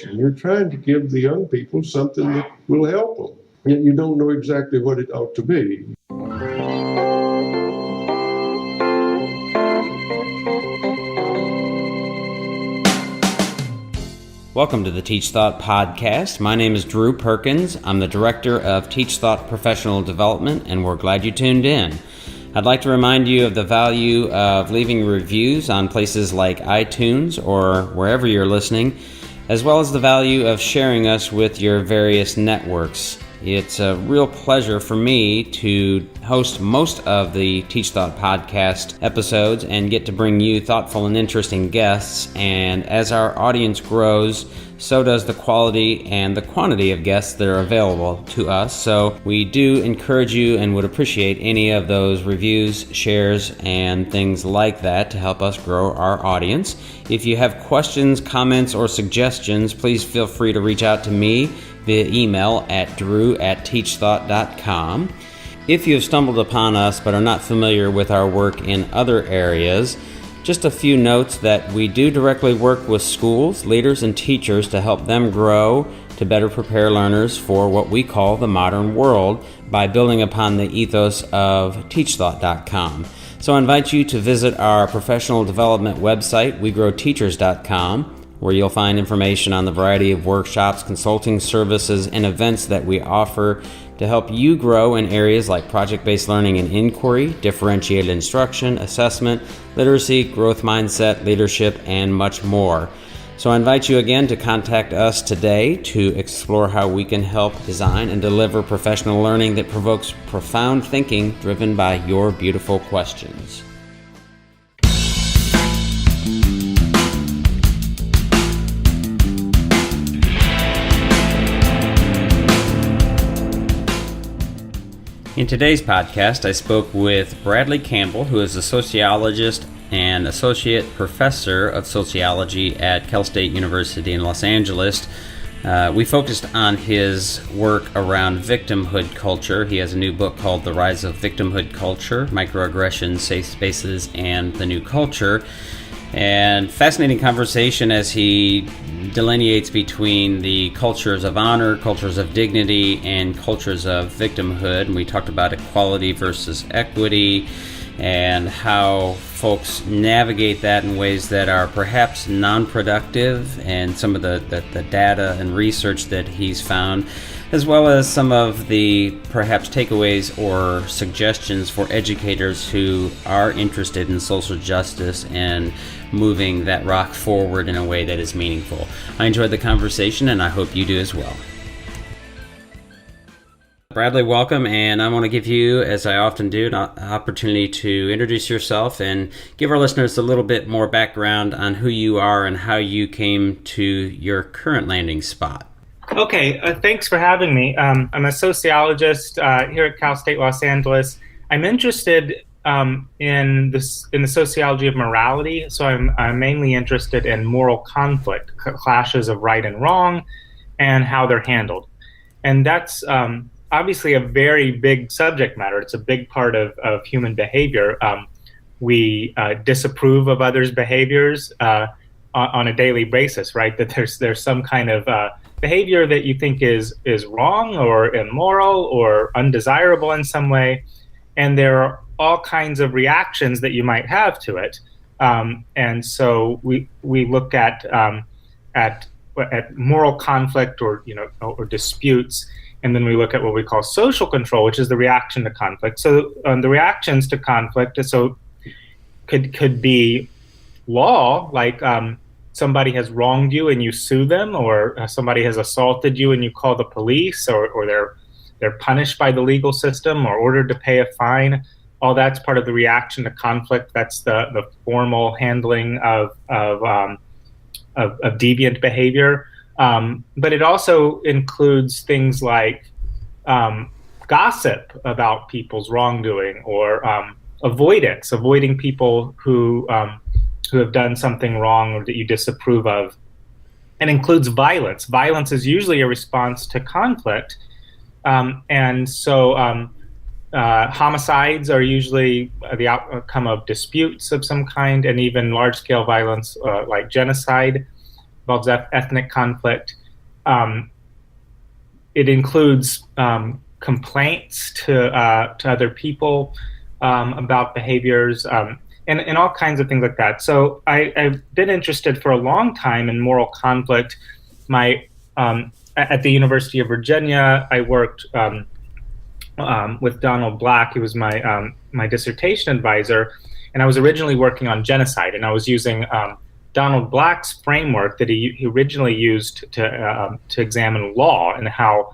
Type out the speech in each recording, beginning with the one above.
You're trying to give the young people something that will help them, yet you don't know exactly what it ought to be. Welcome to the TeachThought podcast. My name is Drew Perkins. I'm the Director of TeachThought Professional Development, and we're glad you tuned in. I'd like to remind you of the value of leaving reviews on places like iTunes or wherever you're listening, as well as the value of sharing us with your various networks. It's a real pleasure for me to host most of the TeachThought podcast episodes and get to bring you thoughtful and interesting guests. And as our audience grows, so does the quality and the quantity of guests that are available to us. So we do encourage you and would appreciate any of those reviews, shares, and things like that to help us grow our audience. If you have questions, comments, or suggestions, please feel free to reach out to me via email at drew@teachthought.com. If you have stumbled upon us but are not familiar with our work in other areas, just a few notes that we do directly work with schools, leaders, and teachers to help them grow to better prepare learners for what we call the modern world by building upon the ethos of TeachThought.com. So I invite you to visit our professional development website, wegrowteachers.com, where you'll find information on the variety of workshops, consulting services, and events that we offer to help you grow in areas like project-based learning and inquiry, differentiated instruction, assessment, literacy, growth mindset, leadership, and much more. So I invite you again to contact us today to explore how we can help design and deliver professional learning that provokes profound thinking driven by your beautiful questions. In today's podcast, I spoke with Bradley Campbell, who is a sociologist and associate professor of sociology at Cal State University in Los Angeles. We focused on his work around victimhood culture. He has a new book called The Rise of Victimhood Culture, Microaggressions, Safe Spaces, and the New Culture. And fascinating conversation as he delineates between the cultures of honor, cultures of dignity, and cultures of victimhood. And we talked about equality versus equity and how folks navigate that in ways that are perhaps non-productive, and some of the data and research that he's found, as well as some of the perhaps takeaways or suggestions for educators who are interested in social justice and moving that rock forward in a way that is meaningful. I enjoyed the conversation, and I hope you do as well. Bradley, welcome, and I want to give you, as I often do, an opportunity to introduce yourself and give our listeners a little bit more background on who you are and how you came to your current landing spot. Okay, thanks for having me. I'm a sociologist here at Cal State Los Angeles. I'm interested in the sociology of morality, so I'm mainly interested in moral conflict, clashes of right and wrong, and how they're handled. And that's obviously a very big subject matter. It's a big part of human behavior. We disapprove of others' behaviors on a daily basis, right? That there's some kind of behavior that you think is wrong or immoral or undesirable in some way, and there are all kinds of reactions that you might have to it. And so we look at moral conflict or disputes. And then we look at what we call social control, which is the reaction to conflict. So the reactions to conflict could be law, like somebody has wronged you and you sue them, or somebody has assaulted you and you call the police, or they're punished by the legal system or ordered to pay a fine. All that's part of the reaction to conflict. That's the formal handling of deviant behavior. But it also includes things like gossip about people's wrongdoing, or avoiding people who have done something wrong or that you disapprove of. And includes violence. Violence is usually a response to conflict. And so homicides are usually the outcome of disputes of some kind, and even large-scale violence like genocide involves ethnic conflict. It includes complaints to other people about behaviors, and all kinds of things like that. So I've been interested for a long time in moral conflict. At the University of Virginia, I worked with Donald Black. He was my dissertation advisor, and I was originally working on genocide, and I was using Donald Black's framework that he originally used to examine law and how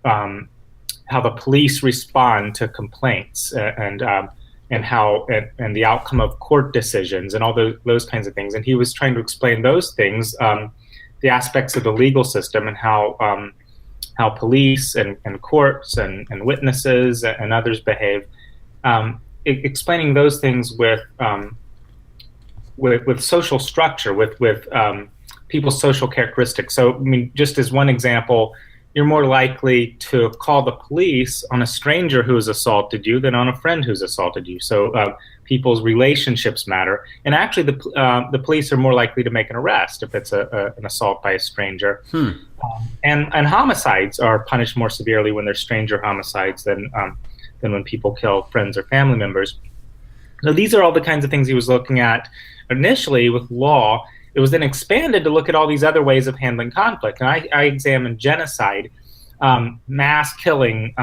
the police respond to complaints and how and the outcome of court decisions and all those kinds of things. And he was trying to explain those things, the aspects of the legal system and how police and courts and witnesses and others behave, explaining those things with social structure, with people's social characteristics. So, I mean, just as one example, you're more likely to call the police on a stranger who has assaulted you than on a friend who's assaulted you. So people's relationships matter. And actually, the police are more likely to make an arrest if it's an assault by a stranger. And homicides are punished more severely when they're stranger homicides than when people kill friends or family members. So these are all the kinds of things he was looking at initially with law. It was then expanded to look at all these other ways of handling conflict. And I examined genocide, mass killing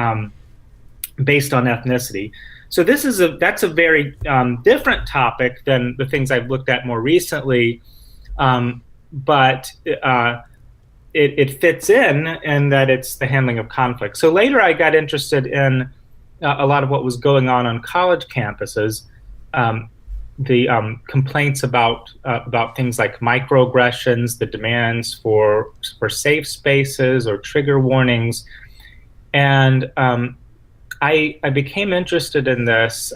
based on ethnicity. So that's a very different topic than the things I've looked at more recently, but it fits in that it's the handling of conflict. So later I got interested in a lot of what was going on college campuses. The complaints about things like microaggressions, the demands for safe spaces or trigger warnings, and I became interested in this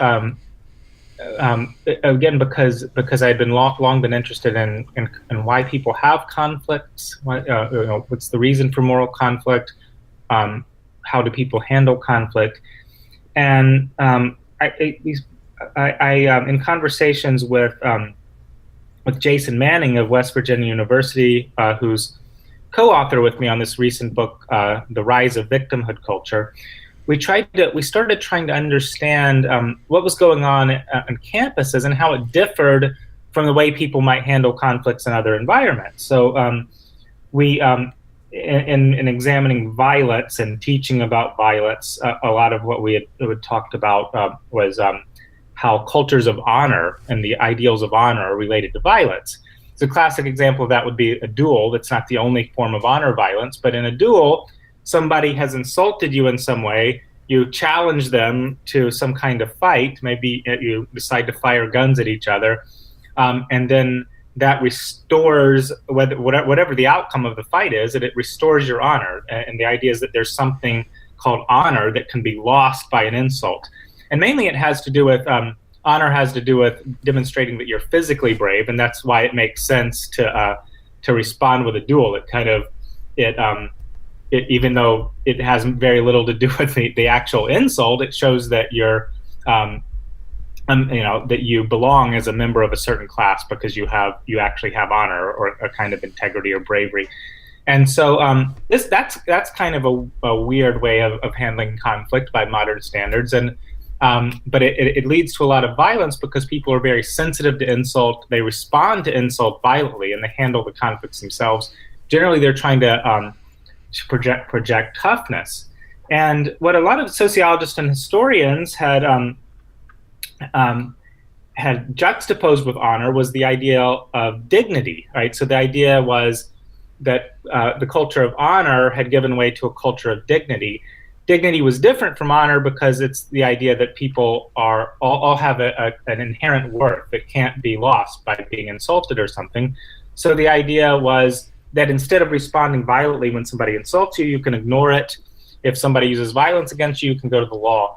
again because I'd been long been interested in why people have conflicts, what's the reason for moral conflict, how do people handle conflict, and I in conversations with Jason Manning of West Virginia University, who's co-author with me on this recent book, The Rise of Victimhood Culture, we started trying to understand what was going on campuses and how it differed from the way people might handle conflicts in other environments. So we in examining violence and teaching about violence, a lot of what we had talked about was how cultures of honor and the ideals of honor are related to violence. So a classic example of that would be a duel. That's not the only form of honor violence, but in a duel, somebody has insulted you in some way, you challenge them to some kind of fight, maybe you decide to fire guns at each other, and then that restores, whatever the outcome of the fight is, it restores your honor. And the idea is that there's something called honor that can be lost by an insult. And mainly it has to do with, honor has to do with demonstrating that you're physically brave, and that's why it makes sense to respond with a duel. It even though it has very little to do with the actual insult, it shows that you're, that you belong as a member of a certain class because you actually have honor or a kind of integrity or bravery. And so that's kind of a weird way of handling conflict by modern standards. And but it leads to a lot of violence because people are very sensitive to insult. They respond to insult violently, and they handle the conflicts themselves. Generally, they're trying to project toughness. And what a lot of sociologists and historians had juxtaposed with honor was the idea of dignity, right? So the idea was that the culture of honor had given way to a culture of dignity. Dignity was different from honor because it's the idea that people all have an inherent worth that can't be lost by being insulted or something. So the idea was that instead of responding violently when somebody insults you, you can ignore it. If somebody uses violence against you, you can go to the law.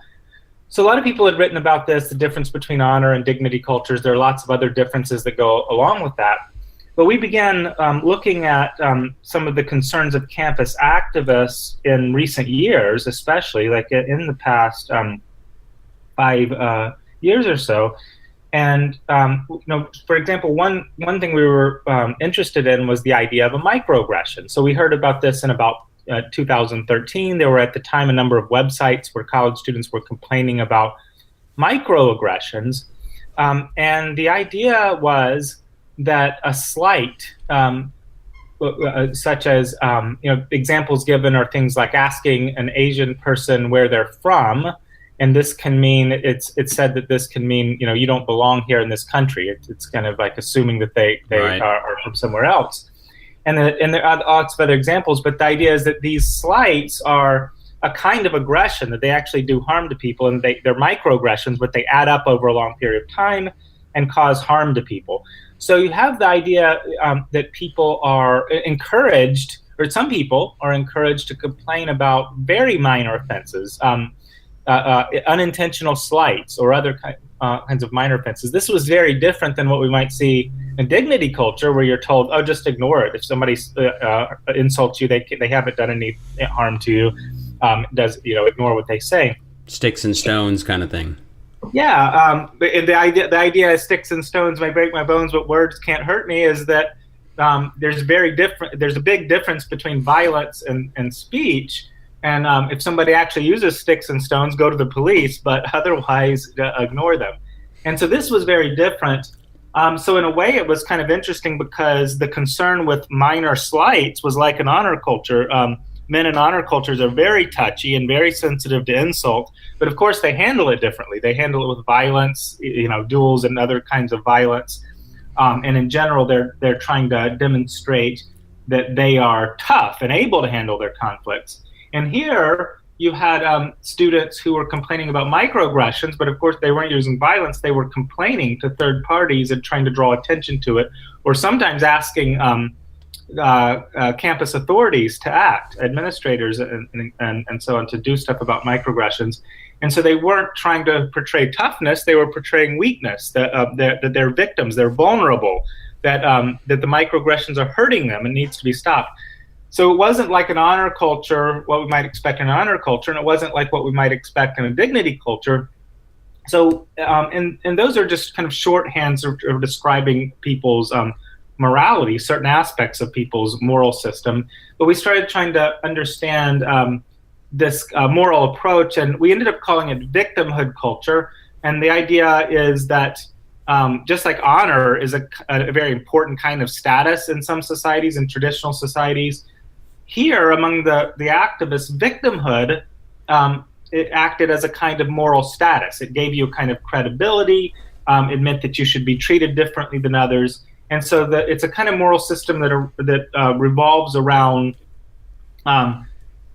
So a lot of people had written about this, the difference between honor and dignity cultures. There are lots of other differences that go along with that. But we began looking at some of the concerns of campus activists in recent years, especially like in the past 5 years or so, And for example, one thing we were interested in was the idea of a microaggression. So we heard about this in about 2013. There were at the time a number of websites where college students were complaining about microaggressions, and the idea was that a slight, such as examples given are things like asking an Asian person where they're from. And this can mean, it's said that this can mean, you don't belong here in this country. It's kind of like assuming that they Right. are from somewhere else. And there are lots of other examples, but the idea is that these slights are a kind of aggression, that they actually do harm to people, and they're microaggressions, but they add up over a long period of time and cause harm to people. So you have the idea that people are encouraged, or some people are encouraged to complain about very minor offenses, unintentional slights or other kinds of minor offenses. This was very different than what we might see in dignity culture, where you're told, oh, just ignore it. If somebody insults you, they haven't done any harm to you. Ignore what they say. Sticks and stones kind of thing. Yeah, the idea is sticks and stones may break my bones, but words can't hurt me, is that there's a big difference between violence and speech. And if somebody actually uses sticks and stones, go to the police, but otherwise ignore them. And so this was very different. So in a way, it was kind of interesting because the concern with minor slights was like in honor culture. Men in honor cultures are very touchy and very sensitive to insult, but of course they handle it differently. They handle it with violence, duels and other kinds of violence. And in general, they're trying to demonstrate that they are tough and able to handle their conflicts. And here you had students who were complaining about microaggressions, but of course they weren't using violence. They were complaining to third parties and trying to draw attention to it, or sometimes asking campus authorities to act, administrators and so on, to do stuff about microaggressions. And so they weren't trying to portray toughness, they were portraying weakness, that they're victims, they're vulnerable, that the microaggressions are hurting them and needs to be stopped. So it wasn't like an honor culture, what we might expect in an honor culture, and it wasn't like what we might expect in a dignity culture. So, and those are just kind of shorthands of describing people's morality, certain aspects of people's moral system. But we started trying to understand this moral approach, and we ended up calling it victimhood culture. And the idea is that just like honor is a very important kind of status in some societies, in traditional societies, here among the activists, victimhood, it acted as a kind of moral status. It gave you a kind of credibility. It meant that you should be treated differently than others. And so it's a kind of moral system that revolves around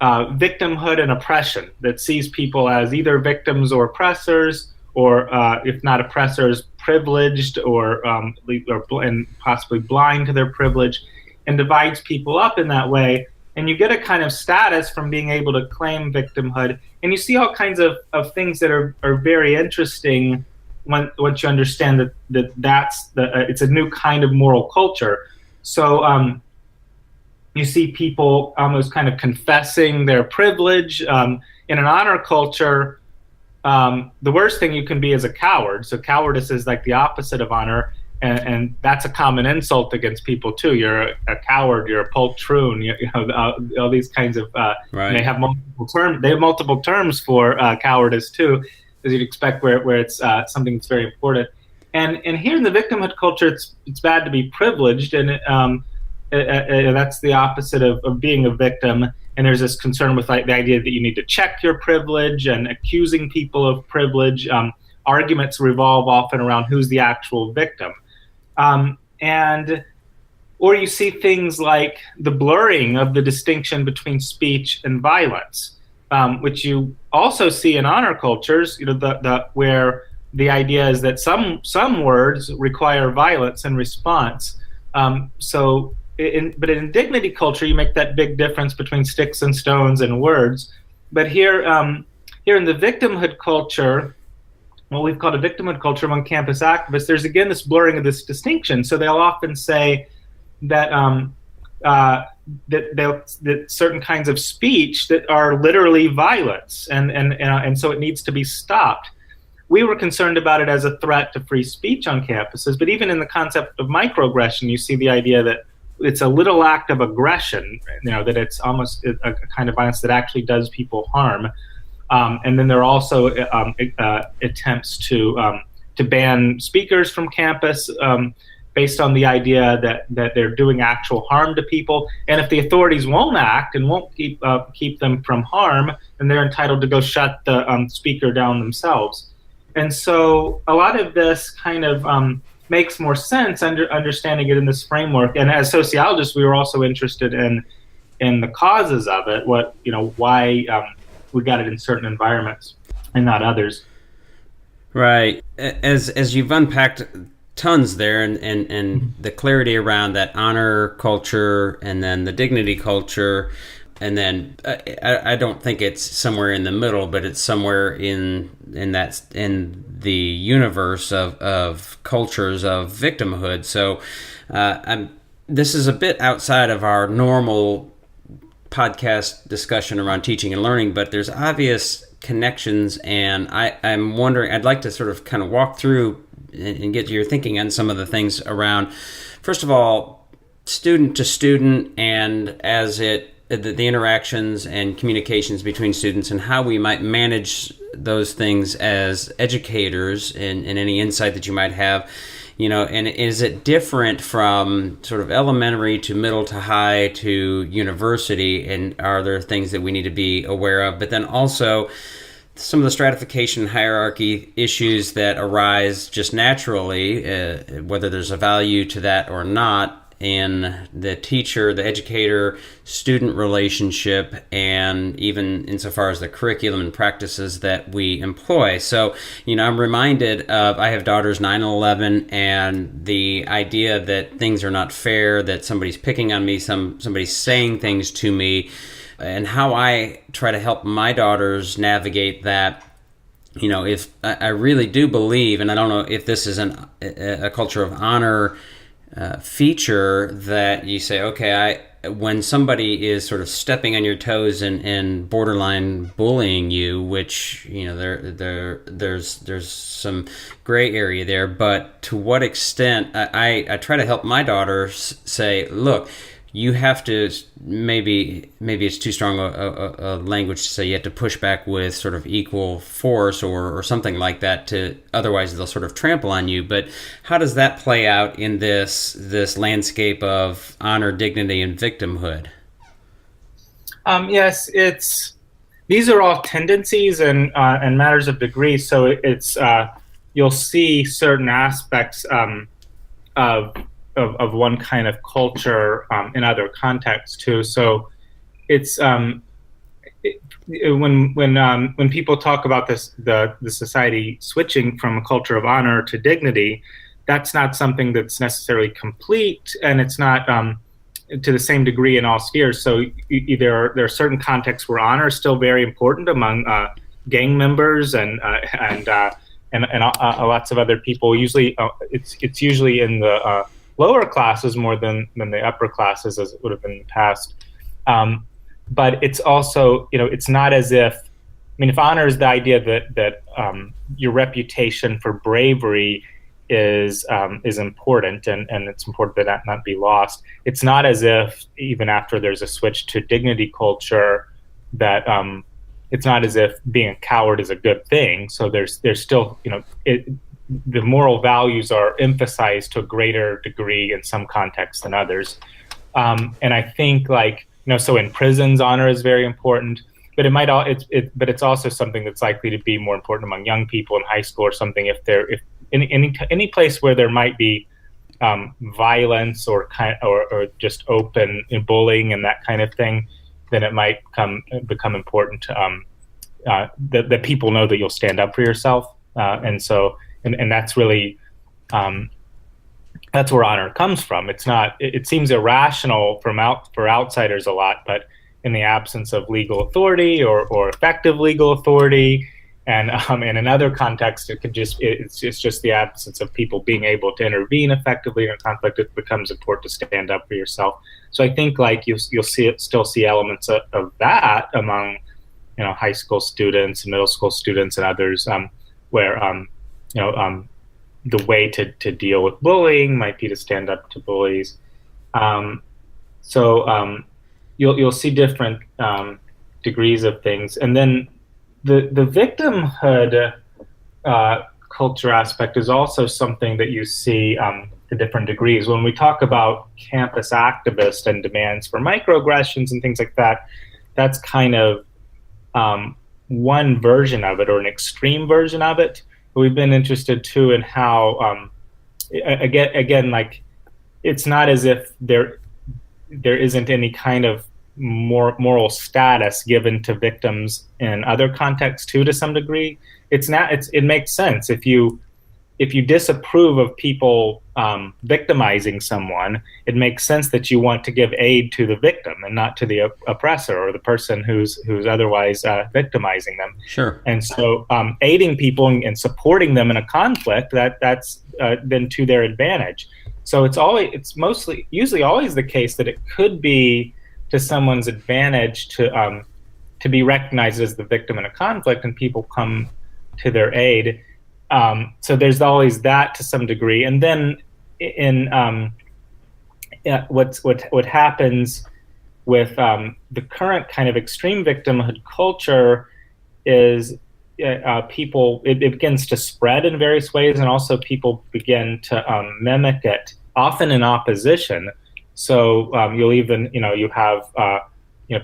victimhood and oppression, that sees people as either victims or oppressors, or if not oppressors, privileged or and possibly blind to their privilege, and divides people up in that way. And you get a kind of status from being able to claim victimhood. And you see all kinds of things that are very interesting once you understand that it's a new kind of moral culture. So you see people almost kind of confessing their privilege. In an honor culture, the worst thing you can be is a coward. So cowardice is like the opposite of honor. And that's a common insult against people too. You're a coward. You're a poltroon. All these kinds of. Right. They have multiple terms. They have multiple terms for cowardice too, as you'd expect, where it's something that's very important. And here in the victimhood culture, it's bad to be privileged, and that's the opposite of being a victim. And there's this concern with the idea that you need to check your privilege and accusing people of privilege. Arguments revolve often around who's the actual victim. Or you see things like the blurring of the distinction between speech and violence, which you also see in honor cultures, where the idea is that some words require violence in response. But in dignity culture, you make that big difference between sticks and stones and words. But here in the victimhood culture, what we've called a victimhood culture among campus activists, there's again this blurring of this distinction. So they'll often say that that certain kinds of speech that are literally violence, and so it needs to be stopped. we were concerned about it as a threat to free speech on campuses. But even in the concept of microaggression, you see the idea that it's a little act of aggression, that it's almost a kind of violence that actually does people harm. And then there are also attempts to ban speakers from campus based on the idea that they're doing actual harm to people. And if the authorities won't act and won't keep them from harm, then they're entitled to go shut the speaker down themselves. And so a lot of this kind of makes more sense understanding it in this framework. And as sociologists, we were also interested in the causes of it, why we got it in certain environments and not others. Right. As you've unpacked tons there, and the clarity around that honor culture and then the dignity culture, and then I don't think it's somewhere in the middle, but it's somewhere in the universe of cultures of victimhood. So this is a bit outside of our normal podcast discussion around teaching and learning, but there's obvious connections, and I'm wondering, I'd like to sort of kind of walk through and get your thinking on some of the things around, first of all, student to student, and as the interactions and communications between students, and how we might manage those things as educators, and any insight that you might have, and is it different from sort of elementary to middle to high to university, and are there things that we need to be aware of? But then also some of the stratification hierarchy issues that arise just naturally, whether there's a value to that or not, in the teacher, the educator, student relationship, and even insofar as the curriculum and practices that we employ. So, I'm reminded of, I have daughters 9 and 11, and the idea that things are not fair, that somebody's picking on me, somebody's saying things to me, and how I try to help my daughters navigate that. If I really do believe, and I don't know if this is a culture of honor feature, that you say, okay, when somebody is sort of stepping on your toes and borderline bullying you, which there's some gray area there, but to what extent I try to help my daughters say, look, you have to, maybe it's too strong a language to say, you have to push back with sort of equal force or something like that, otherwise they'll sort of trample on you. But how does that play out in this landscape of honor, dignity, and victimhood? Yes, these are all tendencies and matters of degree. So it's you'll see certain aspects of one kind of culture in other contexts too. So it's when people talk about the society switching from a culture of honor to dignity, that's not something that's necessarily complete, and it's not to the same degree in all spheres. So there are certain contexts where honor is still very important among gang members and lots of other people. Usually, it's usually in the lower classes more than the upper classes, as it would have been in the past. But it's also, it's not as if honor is the idea that your reputation for bravery is important, and it's important that not be lost. It's not as if, even after there's a switch to dignity culture, that it's not as if being a coward is a good thing. So there's still, the moral values are emphasized to a greater degree in some contexts than others. And I think, so in prisons, honor is very important, but but it's also something that's likely to be more important among young people in high school or something. If in any place where there might be violence or just open bullying and that kind of thing, then it might become important to that people know that you'll stand up for yourself, and that's really that's where honor comes from. It's not. It seems irrational for outsiders a lot, but in the absence of legal authority or effective legal authority, and in other contexts, it's just the absence of people being able to intervene effectively in a conflict. It becomes important to stand up for yourself. So I think you'll still see elements of that among high school students, middle school students, and others. where the way to deal with bullying might be to stand up to bullies. You'll see different degrees of things, and then the victimhood culture aspect is also something that you see to different degrees. When we talk about campus activists and demands for microaggressions and things like that, that's kind of one version of it, or an extreme version of it. But we've been interested too in how, again, like, it's not as if there isn't any kind of moral status given to victims in other contexts too, to some degree. It makes sense if you disapprove of people victimizing someone. It makes sense that you want to give aid to the victim and not to the oppressor or the person who's otherwise victimizing them. Sure. And so aiding people and supporting them in a conflict, that's then to their advantage. So it's usually always the case that it could be to someone's advantage to be recognized as the victim in a conflict, and people come to their aid. So there's always that to some degree. And then in what happens with the current kind of extreme victimhood culture is it begins to spread in various ways, and also people begin to mimic it, often in opposition. So you'll even, you have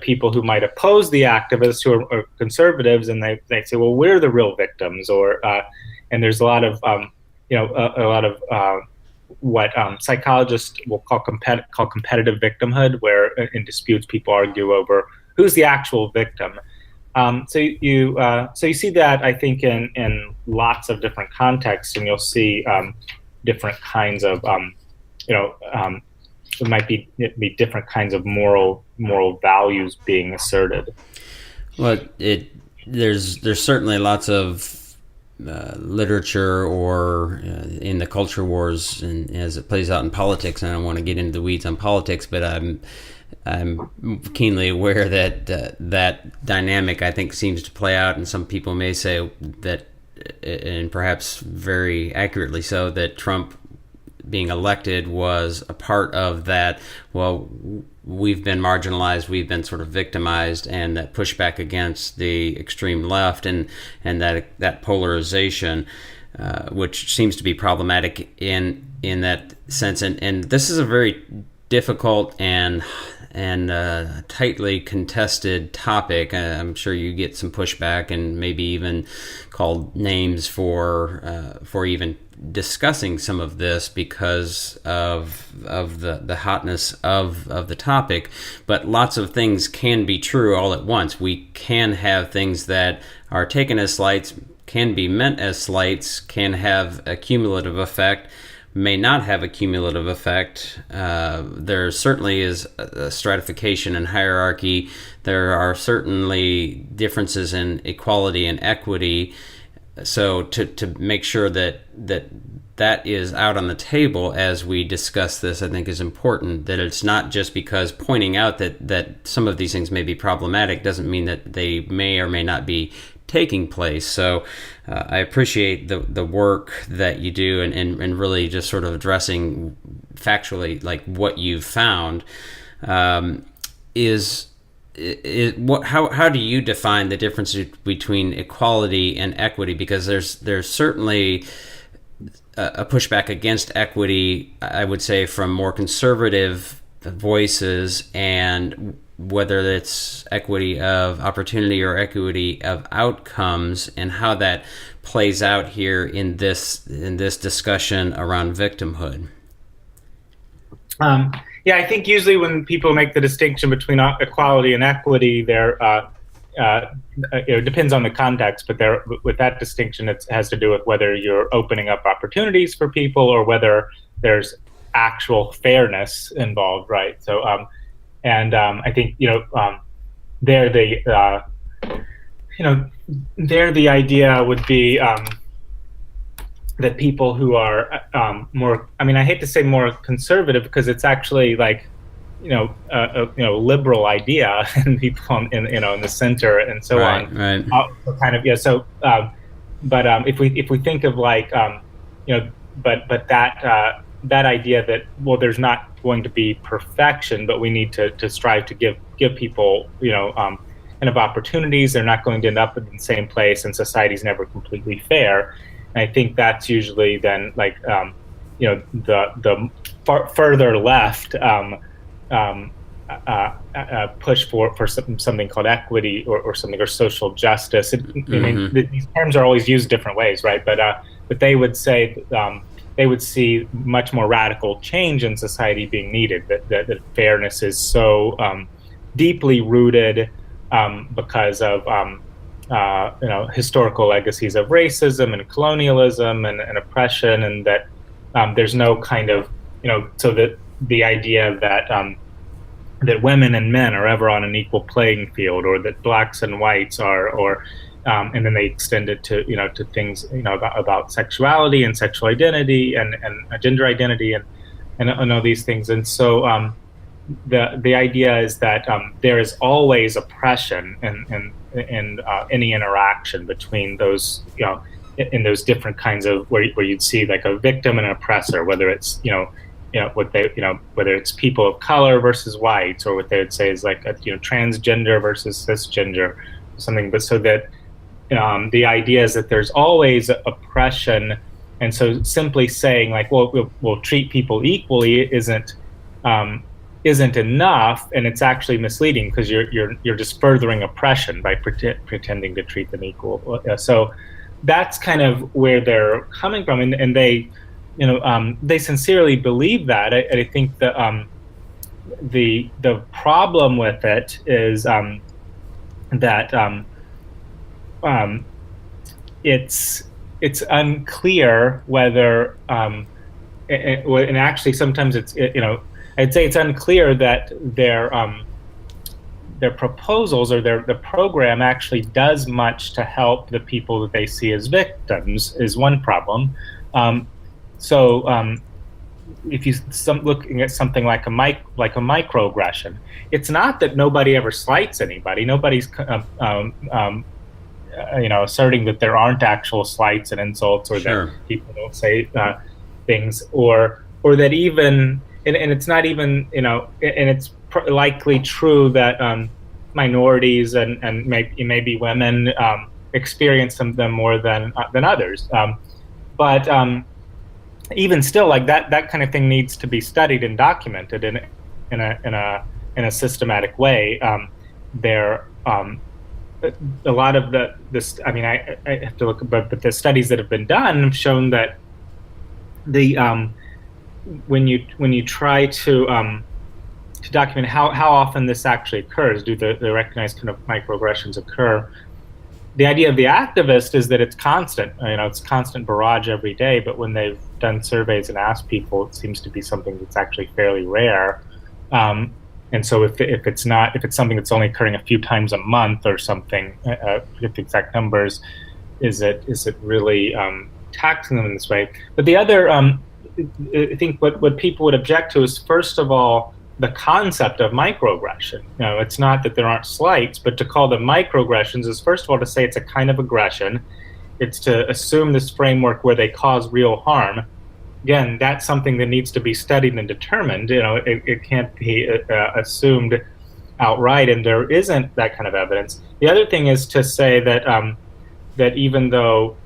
people who might oppose the activists, who are conservatives, and they say, well, we're the real victims, or and there's a lot of what psychologists will call competitive victimhood, where in disputes people argue over who's the actual victim. So you see that, I think, in lots of different contexts, and you'll see different kinds of it might be different kinds of moral values being asserted. Well, there's certainly lots of literature or in the culture wars, and as it plays out in politics. And I don't want to get into the weeds on politics, but I'm keenly aware that that dynamic, I think, seems to play out. And some people may say that, and perhaps very accurately so, that Trump being elected was a part of that. Well, we've been marginalized, we've been sort of victimized, and that pushback against the extreme left and that polarization, which seems to be problematic in that sense. And this is a very difficult and tightly contested topic. I'm sure you get some pushback and maybe even called names for even discussing some of this because of the hotness of the topic. But lots of things can be true all at once. We can have things that are taken as slights, can be meant as slights, can have a cumulative effect, may not have a cumulative effect. There certainly is a stratification and hierarchy. There are certainly differences in equality and equity. So to make sure that is out on the table as we discuss this, I think is important. That it's not just because pointing out that some of these things may be problematic doesn't mean that they may or may not be taking place. So I appreciate the work that you do and really just sort of addressing factually like what you've found. How do you define the difference between equality and equity? Because there's certainly a pushback against equity, I would say, from more conservative voices, and whether it's equity of opportunity or equity of outcomes, and how that plays out here in this discussion around victimhood. Yeah, I think usually when people make the distinction between equality and equity, it depends on the context, but with that distinction, it has to do with whether you're opening up opportunities for people or whether there's actual fairness involved, right? So, I think there the idea would be that people who are more, I hate to say more conservative, because it's actually like, a liberal idea, and people in the center and so on. Right. Kind of, yeah. So if we think of like but that idea that, well, there's not going to be perfection, but we need to strive to give people kind of opportunities. They're not going to end up in the same place, and society's never completely fair. And I think that's usually then like the further left push for something called equity or something, or social justice. I mean, these terms are always used different ways, right? But they would say they would see much more radical change in society being needed. That fairness is so deeply rooted because of historical legacies of racism and colonialism and oppression, and that there's no kind of so that the idea that women and men are ever on an equal playing field, or that blacks and whites are, or and then they extend it to to things about sexuality and sexual identity and gender identity and all these things. And so the idea is that there is always oppression in any interaction between those in those different kinds of where you'd see like a victim and an oppressor, whether it's what they whether it's people of color versus whites, or what they would say is like transgender versus cisgender or something. But so that the idea is that there's always oppression, and so simply saying like, well, we'll treat people equally isn't enough, and it's actually misleading, because you're just furthering oppression by pretending to treat them equal. So that's kind of where they're coming from, and they they sincerely believe that. I think that the problem with it is that it's unclear whether and actually sometimes it's I'd say it's unclear that their proposals or the program actually does much to help the people that they see as victims is one problem. So if you looking at something like a microaggression, it's not that nobody ever slights anybody. Nobody's asserting that there aren't actual slights and insults, or that people don't say things, or that even and it's not even and it's likely true that minorities and maybe women experience them more than others, but even still, like that kind of thing needs to be studied and documented in a systematic way. There a lot of this. I mean, I have to look, but the studies that have been done have shown that the when you try to document how often this actually occurs, do the recognized kind of microaggressions occur? The idea of the activist is that it's constant. It's constant barrage every day. But when they've done surveys and asked people, it seems to be something that's actually fairly rare. And so if it's something that's only occurring a few times a month or something, forget the exact numbers, is it really taxing them in this way? But the other, I think what people would object to is, first of all, the concept of microaggression. It's not that there aren't slights, but to call them microaggressions is, first of all, to say it's a kind of aggression. It's to assume this framework where they cause real harm. Again, that's something that needs to be studied and determined. It can't be assumed outright, and there isn't that kind of evidence. The other thing is to say that that even though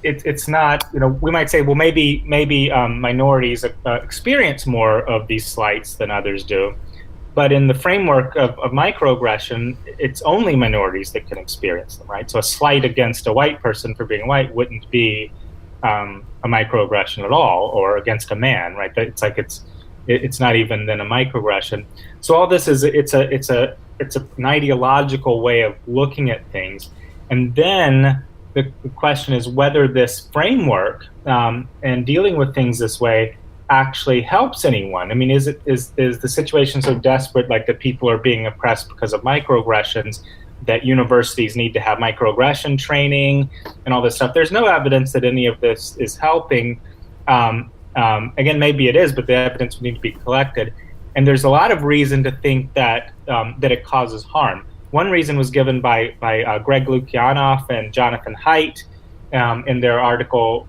it's not, we might say, well, maybe minorities experience more of these slights than others do, but in the framework of microaggression, it's only minorities that can experience them, right? So a slight against a white person for being white wouldn't be a microaggression at all, or against a man, right? It's like it's not even then a microaggression. So all this is it's an ideological way of looking at things, and then the question is whether this framework and dealing with things this way actually helps anyone. I mean, is the situation so desperate, like that people are being oppressed because of microaggressions, that universities need to have microaggression training and all this stuff? There's no evidence that any of this is helping. Again, maybe it is, but the evidence would need to be collected. And there's a lot of reason to think that that it causes harm. One reason was given by Greg Lukianoff and Jonathan Haidt in their article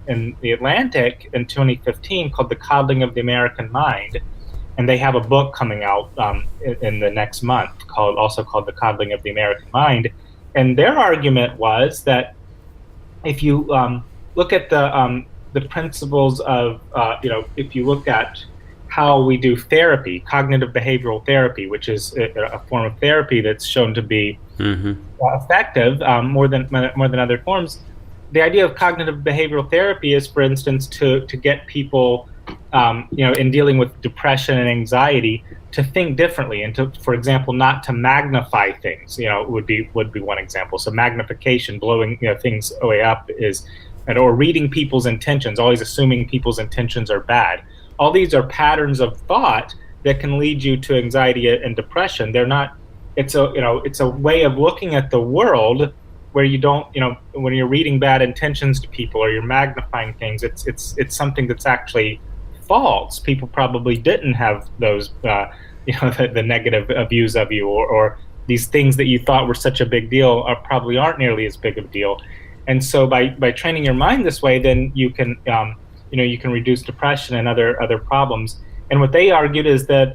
in The Atlantic in 2015 called "The Coddling of the American Mind," and they have a book coming out in the next month also called "The Coddling of the American Mind." And their argument was that if you look at the principles of if you look at how we do therapy, cognitive behavioral therapy, which is a form of therapy that's shown to be effective more than other forms. The idea of cognitive behavioral therapy is, for instance, to get people, in dealing with depression and anxiety, to think differently and to, for example, not to magnify things. Would be one example. So magnification, blowing things way up, or reading people's intentions, always assuming people's intentions are bad. All these are patterns of thought that can lead you to anxiety and depression. They're not. It's a way of looking at the world where you don't, when you're reading bad intentions to people or you're magnifying things, it's something that's actually false. People probably didn't have those, the negative views of you, or these things that you thought were such a big deal probably aren't nearly as big of a deal. And so by training your mind this way, then you can, you can reduce depression and other problems. And what they argued is that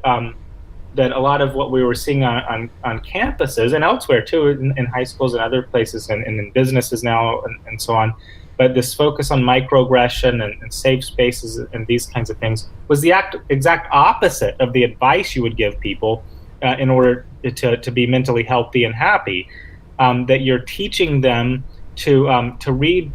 that a lot of what we were seeing on campuses and elsewhere too, in high schools and other places and in businesses now and so on, but this focus on microaggression and safe spaces and these kinds of things was the exact opposite of the advice you would give people in order to be mentally healthy and happy. That you're teaching them to read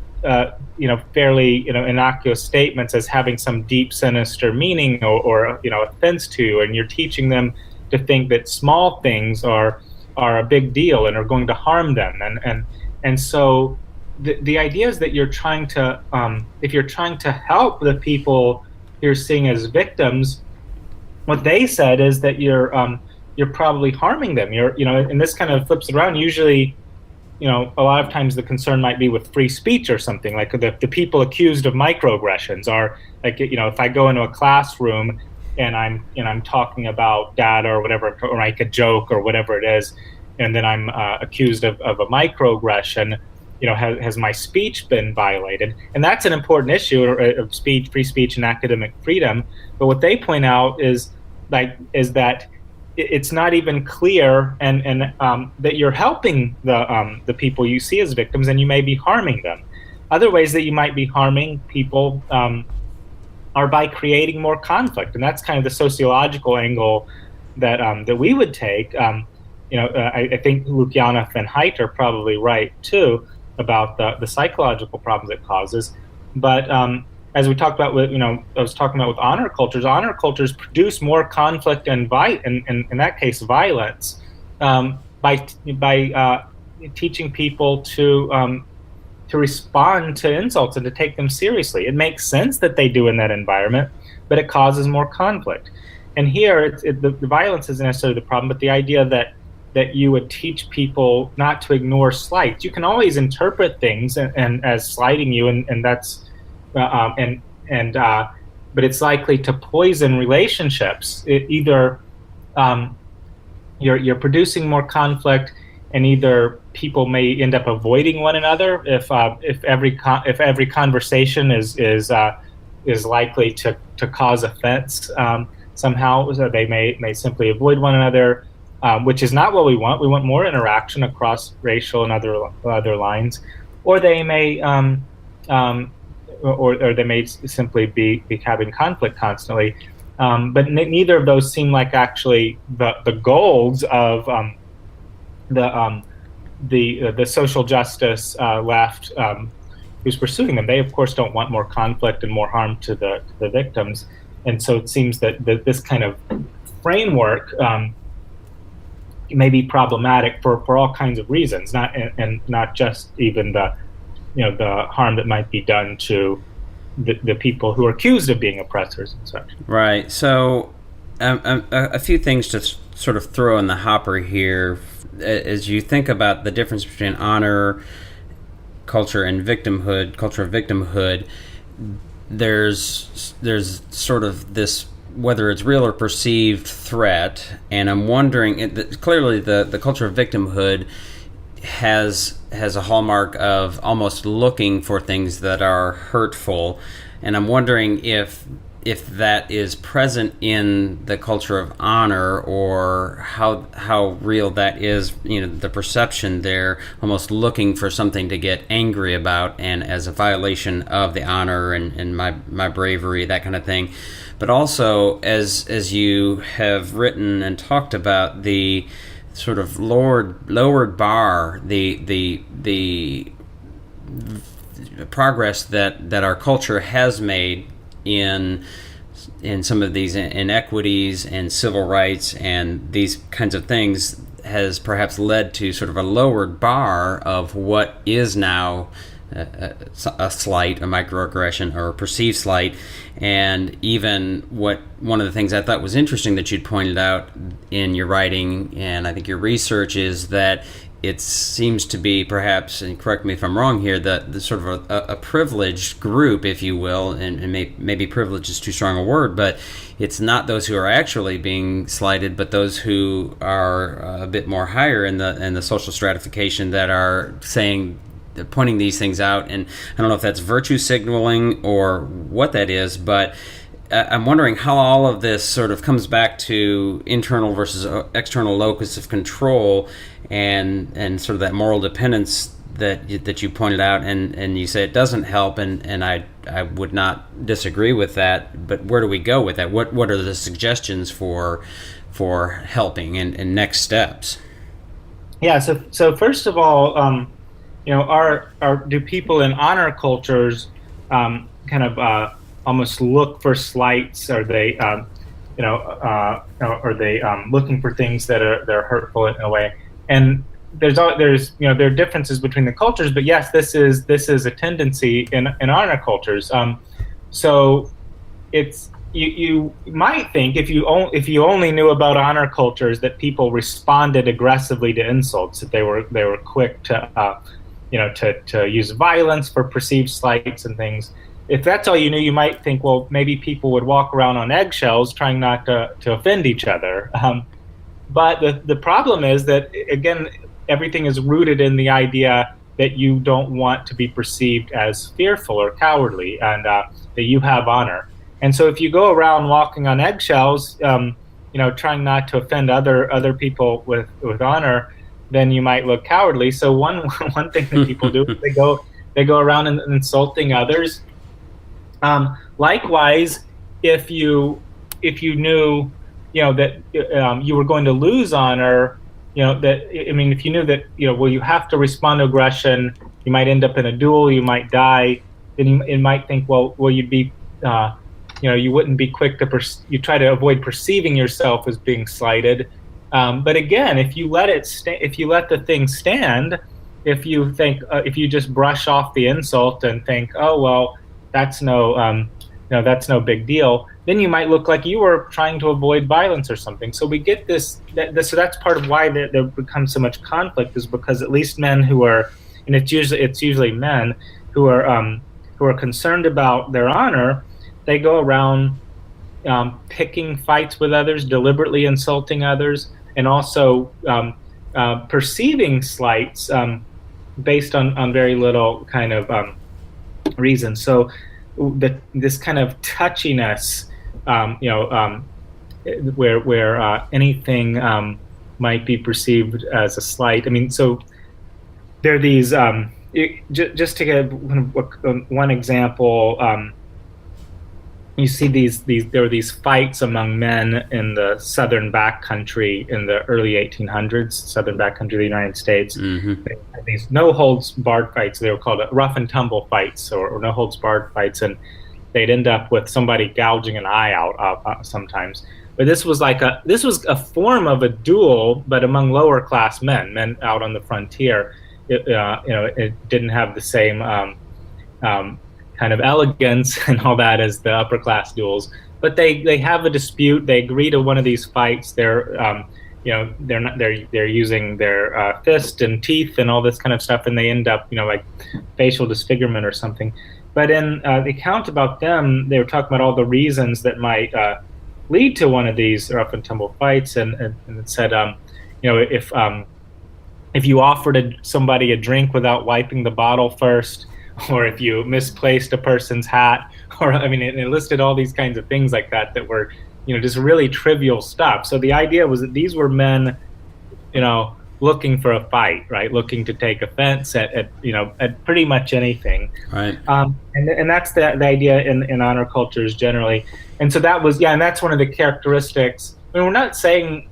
fairly innocuous statements as having some deep, sinister meaning or offense to you, and you're teaching them to think that small things are a big deal and are going to harm them, and so the idea is that you're trying to if you're trying to help the people you're seeing as victims, what they said is that you're probably harming them. And this kind of flips it around. Usually, a lot of times the concern might be with free speech or something, like the people accused of microaggressions are like, if I go into a classroom and I'm talking about data or whatever, or make a joke or whatever it is, and then I'm accused of a microaggression, has my speech been violated? And that's an important issue of free speech and academic freedom. But what they point out is that it's not even clear and that you're helping the people you see as victims, and you may be harming them. Other ways that you might be harming people are by creating more conflict, and that's kind of the sociological angle that we would take. I think Lukianoff and Haidt are probably right too about the psychological problems it causes. But as we talked about I was talking about with honor cultures produce more conflict and in that case violence by teaching people to respond to insults and to take them seriously. It makes sense that they do in that environment, but it causes more conflict. And here, the violence isn't necessarily the problem, but the idea that you would teach people not to ignore slights. You can always interpret things and as slighting you, and that's but it's likely to poison relationships. Either you're producing more conflict, and either people may end up avoiding one another if every conversation is likely to cause offense somehow. So they may simply avoid one another, which is not what we want. We want more interaction across racial and other lines, or they may or they may simply be having conflict constantly. But neither of those seem like actually the goals of the social justice left who's pursuing them. They of course don't want more conflict and more harm to the victims, and so it seems that this kind of framework may be problematic for all kinds of reasons, not just even the harm that might be done to the people who are accused of being oppressors and such. Right. So a few things to sort of throw in the hopper here as you think about the difference between honor culture and culture of victimhood. There's sort of this whether it's real or perceived threat, and I'm wondering, clearly the culture of victimhood has a hallmark of almost looking for things that are hurtful, and I'm wondering if that is present in the culture of honor, or how real that is, the perception there, almost looking for something to get angry about, and as a violation of the honor and my bravery, that kind of thing. But also, as you have written and talked about, the sort of lowered bar, the progress that our culture has made in some of these inequities and civil rights and these kinds of things has perhaps led to sort of a lowered bar of what is now a slight, a microaggression, or a perceived slight. And even one of the things I thought was interesting that you'd pointed out in your writing, and I think your research, is that it seems to be, perhaps, and correct me if I'm wrong here, the sort of a privileged group, if you will, and maybe privilege is too strong a word, but it's not those who are actually being slighted, but those who are a bit more higher in the social stratification that are pointing these things out. And I don't know if that's virtue signaling or what that is, but I'm wondering how all of this sort of comes back to internal versus external locus of control, and sort of that moral dependence that you pointed out, and you say it doesn't help, and I would not disagree with that. But where do we go with that? What are the suggestions for helping and next steps? Yeah. So first of all, do people in honor cultures kind of almost look for slights? Are they, are they looking for things that are hurtful in a way? And there are differences between the cultures, but yes, this is a tendency in honor cultures. So it's you might think, if you only knew about honor cultures, that people responded aggressively to insults, that they were quick to to use violence for perceived slights and things. If that's all you knew, you might think, well, maybe people would walk around on eggshells trying not to offend each other. But the problem is that, again, everything is rooted in the idea that you don't want to be perceived as fearful or cowardly, and that you have honor. And so if you go around walking on eggshells, trying not to offend other people with honor, then you might look cowardly. So one thing that people do is they go around and insulting others. Likewise, if you knew that you were going to lose honor, if you knew that you have to respond to aggression, you might end up in a duel, you might die, then you might think, well you'd be you wouldn't be quick to you try to avoid perceiving yourself as being slighted. But again, if you let the thing stand, if you think if you just brush off the insult and think, oh well, that's no big deal, then you might look like you were trying to avoid violence or something. So we get this. So that's part of why there becomes so much conflict, is because at least men who are, and it's usually men who are concerned about their honor, they go around picking fights with others, deliberately insulting others, and also perceiving slights based on very little kind of reason. So this kind of touchiness, where anything might be perceived as a slight. I mean, so there are these. Just to give one example, you see there were these fights among men in the southern backcountry in the early 1800s, southern backcountry of the United States. Mm-hmm. They had these no-holds-barred fights. They were called rough and tumble fights, or no-holds-barred fights, and they'd end up with somebody gouging an eye out sometimes. But this was a form of a duel, but among lower-class men out on the frontier. It didn't have the same kind of elegance and all that as the upper class duels, but they have a dispute. They agree to one of these fights. They're using their fist and teeth and all this kind of stuff, and they end up like facial disfigurement or something. But in the account about them, they were talking about all the reasons that might lead to one of these rough and tumble fights, and it said, if you offered somebody a drink without wiping the bottle first, or if you misplaced a person's hat, or it listed all these kinds of things like that were, just really trivial stuff. So the idea was that these were men, looking for a fight, right? Looking to take offense at pretty much anything. Right. And that's the idea in honor cultures generally. And so that was, and that's one of the characteristics. We're not saying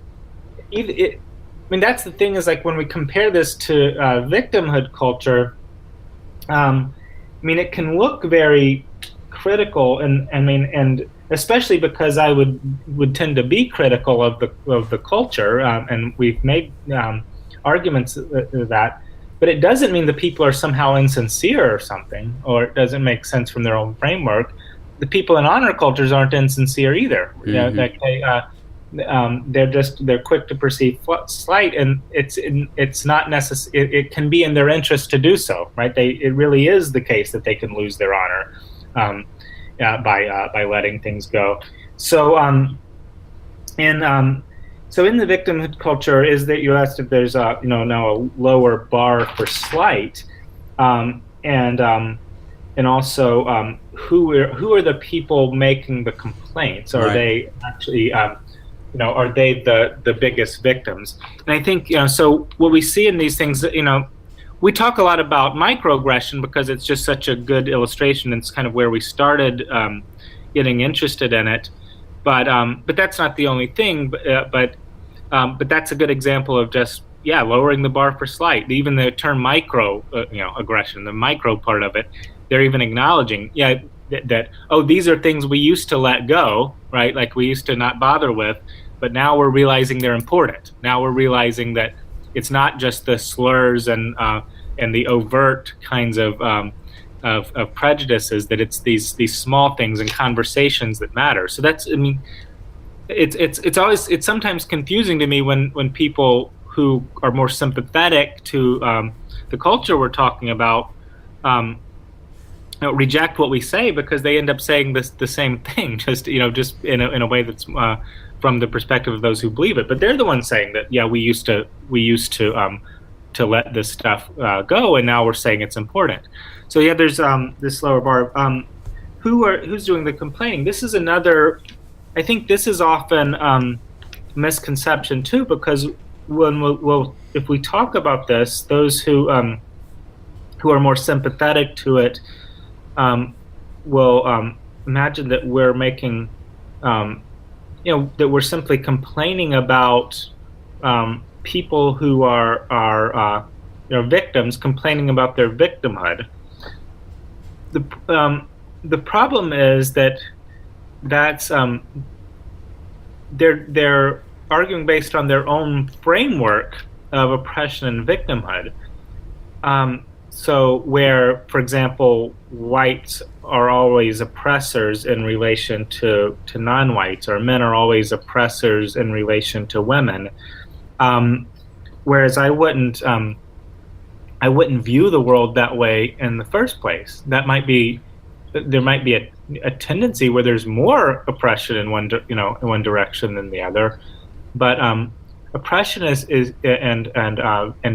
that's the thing, is like when we compare this to victimhood culture, it can look very critical, and especially because I would tend to be critical of the culture, and we've made arguments that, but it doesn't mean the people are somehow insincere or something, or it doesn't make sense from their own framework. The people in honor cultures aren't insincere either. Mm-hmm. They're quick to perceive slight, and it's not necessary. It can be in their interest to do so, right? It really is the case that they can lose their honor by letting things go. So so in the victimhood culture, is that you asked if there's now a lower bar for slight, and also who are the people making the complaints? Are they actually are they the biggest victims? And I think so what we see in these things, we talk a lot about microaggression because it's just such a good illustration. It's kind of where we started getting interested in it. But that's not the only thing. But that's a good example of just lowering the bar for slight. Even the term micro aggression, the micro part of it, they're even acknowledging that these are things we used to let go, right? Like we used to not bother with, but now we're realizing they're important. Now we're realizing that it's not just the slurs and the overt kinds of prejudices, that it's these small things and conversations that matter. So that's, it's sometimes confusing to me when people who are more sympathetic to the culture we're talking about reject what we say, because they end up saying the same thing, just in a way that's from the perspective of those who believe it. But they're the ones saying that we used to let this stuff go, and now we're saying it's important. So there's this lower bar. Who's doing the complaining? This is another. I think this is often misconception too, because if we talk about this, those who are more sympathetic to it will imagine that we're making, that we're simply complaining about people who are victims, complaining about their victimhood. The problem is that's they're arguing based on their own framework of oppression and victimhood. So where, for example, whites are always oppressors in relation to non-whites, or men are always oppressors in relation to women. Whereas I wouldn't view the world that way in the first place. There might be a tendency where there's more oppression in one direction than the other, but oppression and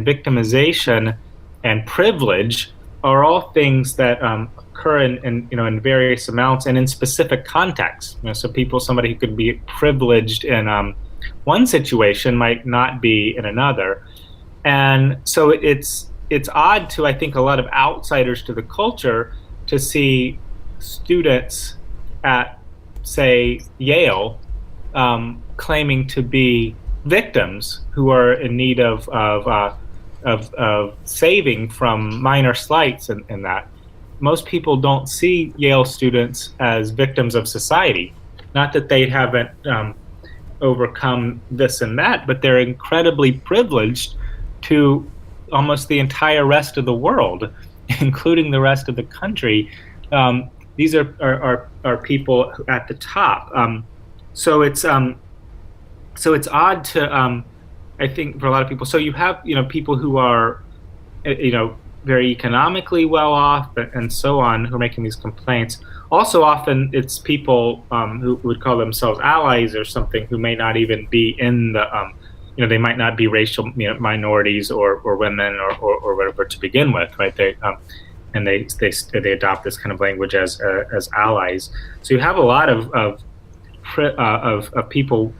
victimization and privilege are all things that occur in various amounts and in specific contexts. So somebody who could be privileged in one situation might not be in another, and so it's odd to, I think, a lot of outsiders to the culture to see students at, say, Yale claiming to be victims who are in need of saving from minor slights, and that most people don't see Yale students as victims of society. Not that they haven't overcome this and that, but they're incredibly privileged to almost the entire rest of the world, including the rest of the country. These are people at the top. So it's odd to I think for a lot of people. So you have people who are very economically well off and so on, who are making these complaints, Also, often it's people who would call themselves allies or something who may not even be in the, they might not be racial minorities or women or whatever to begin with, right? They adopt this kind of language as allies. So you have a lot of people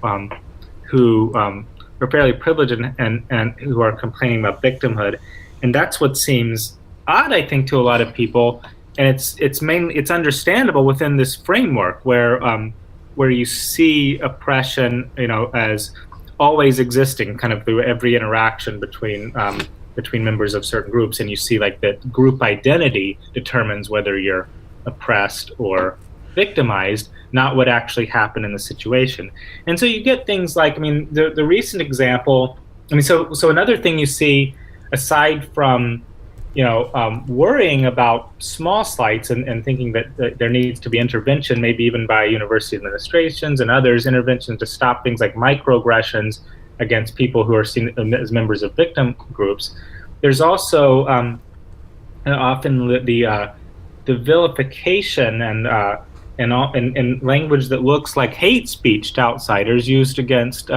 who are fairly privileged and who are complaining about victimhood, and that's what seems odd, I think, to a lot of people. And it's understandable within this framework where you see oppression, as always existing, kind of through every interaction between members of certain groups, and you see like that group identity determines whether you're oppressed or victimized, not what actually happened in the situation. And so you get things like, the recent example. So another thing you see, aside from worrying about small slights and thinking that there needs to be intervention, maybe even by university administrations and others, intervention to stop things like microaggressions against people who are seen as members of victim groups. There's also often the vilification and language that looks like hate speech to outsiders used against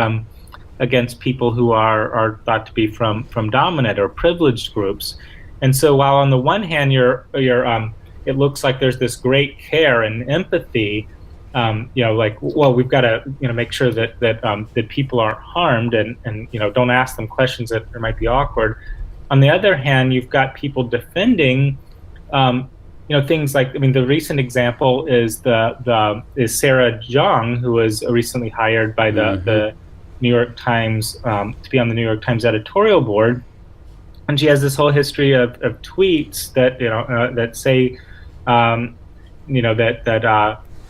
people who are thought to be from dominant or privileged groups. And so while on the one hand it looks like there's this great care and empathy, we've got to make sure that people aren't harmed and don't ask them questions that might be awkward. On the other hand, you've got people defending things like, the recent example is is Sarah Jeong, who was recently hired by the New York Times to be on the New York Times editorial board. And she has this whole history of tweets that that say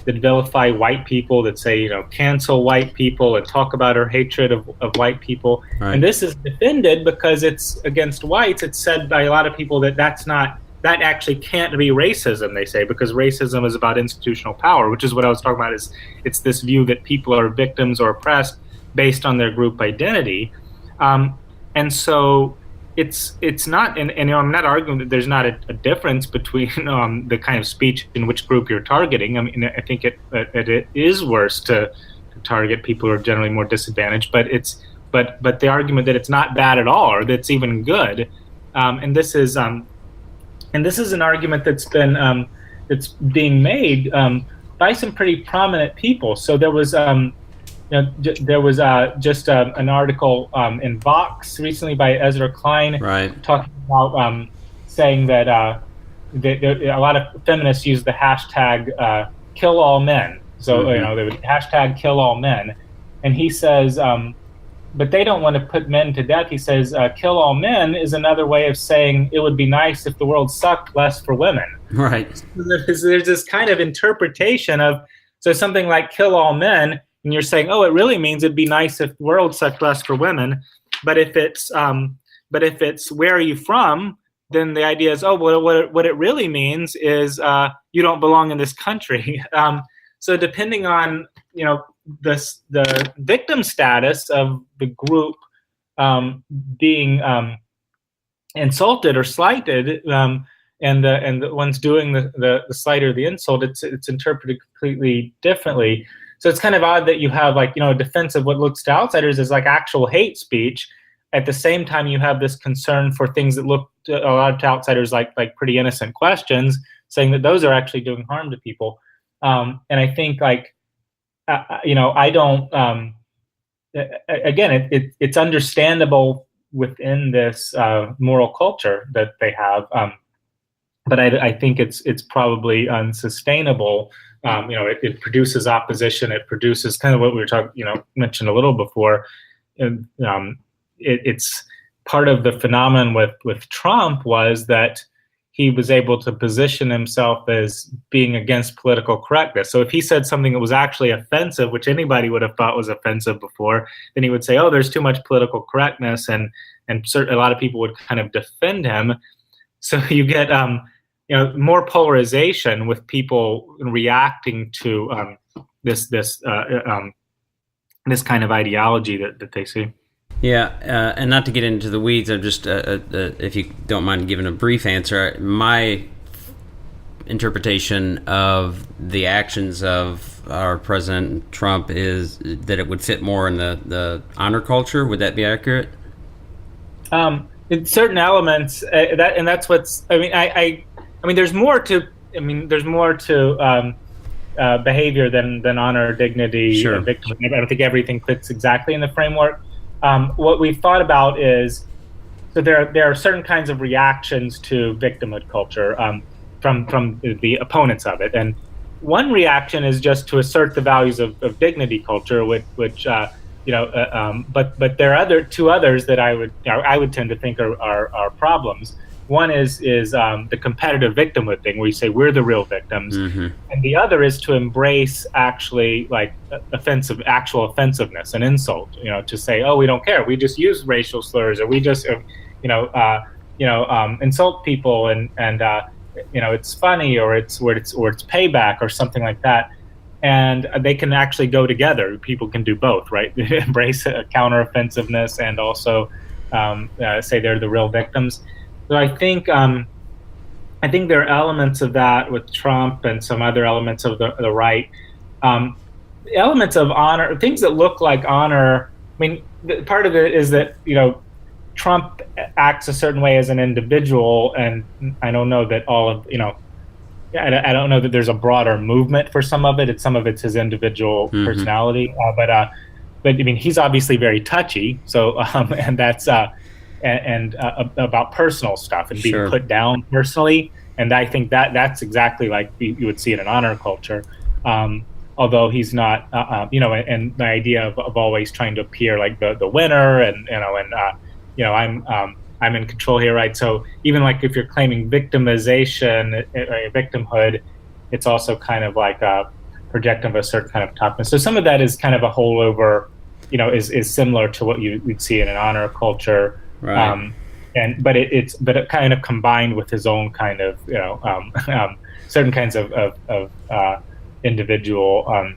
that vilify white people, that say cancel white people, and talk about her hatred of white people. Right. And this is defended because it's against whites. It's said by a lot of people that that actually can't be racism, they say, because racism is about institutional power, which is what I was talking about. It's this view that people are victims or oppressed based on their group identity, and so. It's not, and I'm not arguing that there's not a difference between the kind of speech in which group you're targeting. I think it is worse to target people who are generally more disadvantaged, but the argument that it's not bad at all or that's even good, and this is an argument that's been that's being made by some pretty prominent people. So there was. There was just an article in Vox recently by Ezra Klein, right, talking about saying that a lot of feminists use the hashtag kill all men. So, they would hashtag kill all men. And he says, but they don't want to put men to death. He says, kill all men is another way of saying it would be nice if the world sucked less for women. Right. So there's this kind of interpretation of, so something like kill all men, and you're saying, oh, it really means it'd be nice if the world sucked less for women. But if it's where are you from, then the idea is, oh, what it really means is you don't belong in this country. So depending on the victim status of the group being insulted or slighted, and the ones doing the slight or the insult, it's interpreted completely differently. So it's kind of odd that you have a defense of what looks to outsiders as like actual hate speech. At the same time, you have this concern for things that look to a lot to outsiders like pretty innocent questions, saying that those are actually doing harm to people. And I think I don't. Again, it's understandable within this moral culture that they have, but I think it's probably unsustainable. It produces opposition. It produces kind of what we were talking, mentioned a little before. And it's part of the phenomenon with Trump was that he was able to position himself as being against political correctness. So if he said something that was actually offensive, which anybody would have thought was offensive before, then he would say, oh, there's too much political correctness, and a lot of people would kind of defend him. So you get more polarization with people reacting to this kind of ideology that they see. Yeah, and not to get into the weeds, I'm just, if you don't mind giving a brief answer, my interpretation of the actions of our President Trump is that it would fit more in the honor culture. Would that be accurate? In certain elements, that's what's. I mean, there's more to. There's more to behavior than honor, dignity, Sure. and victim. I don't think everything fits exactly in the framework. What we've thought about is, so there are certain kinds of reactions to victimhood culture from the opponents of it, and one reaction is just to assert the values of dignity culture, which but there are two others that I would tend to think are problems. One is the competitive victimhood thing, where you say we're the real victims, and the other is to embrace actually like actual offensiveness and insult. To say, oh, we don't care, we just use racial slurs, or we just insult people, and it's funny, or it's payback, or something like that. And they can actually go together. People can do both, right? Embrace a counteroffensiveness and also say they're the real victims. So I think there are elements of that with Trump and some other elements of the right. Elements of honor, things that look like honor. Part of it is that Trump acts a certain way as an individual, and I don't know that all of I don't know that there's a broader movement for some of it. Some of it's his individual personality, but he's obviously very touchy. So and that's about personal stuff and being Sure. put down personally. And I think that's exactly like you would see in an honor culture. Although he's not, and the idea of always trying to appear like the winner, and I'm in control here, right? So even like if you're claiming victimization, victimhood, it's also kind of like a projection of a certain kind of toughness. So some of that is kind of a holdover, is similar to what you'd see in an honor culture, Right. but it kind of combined with his own kind of certain kinds of individual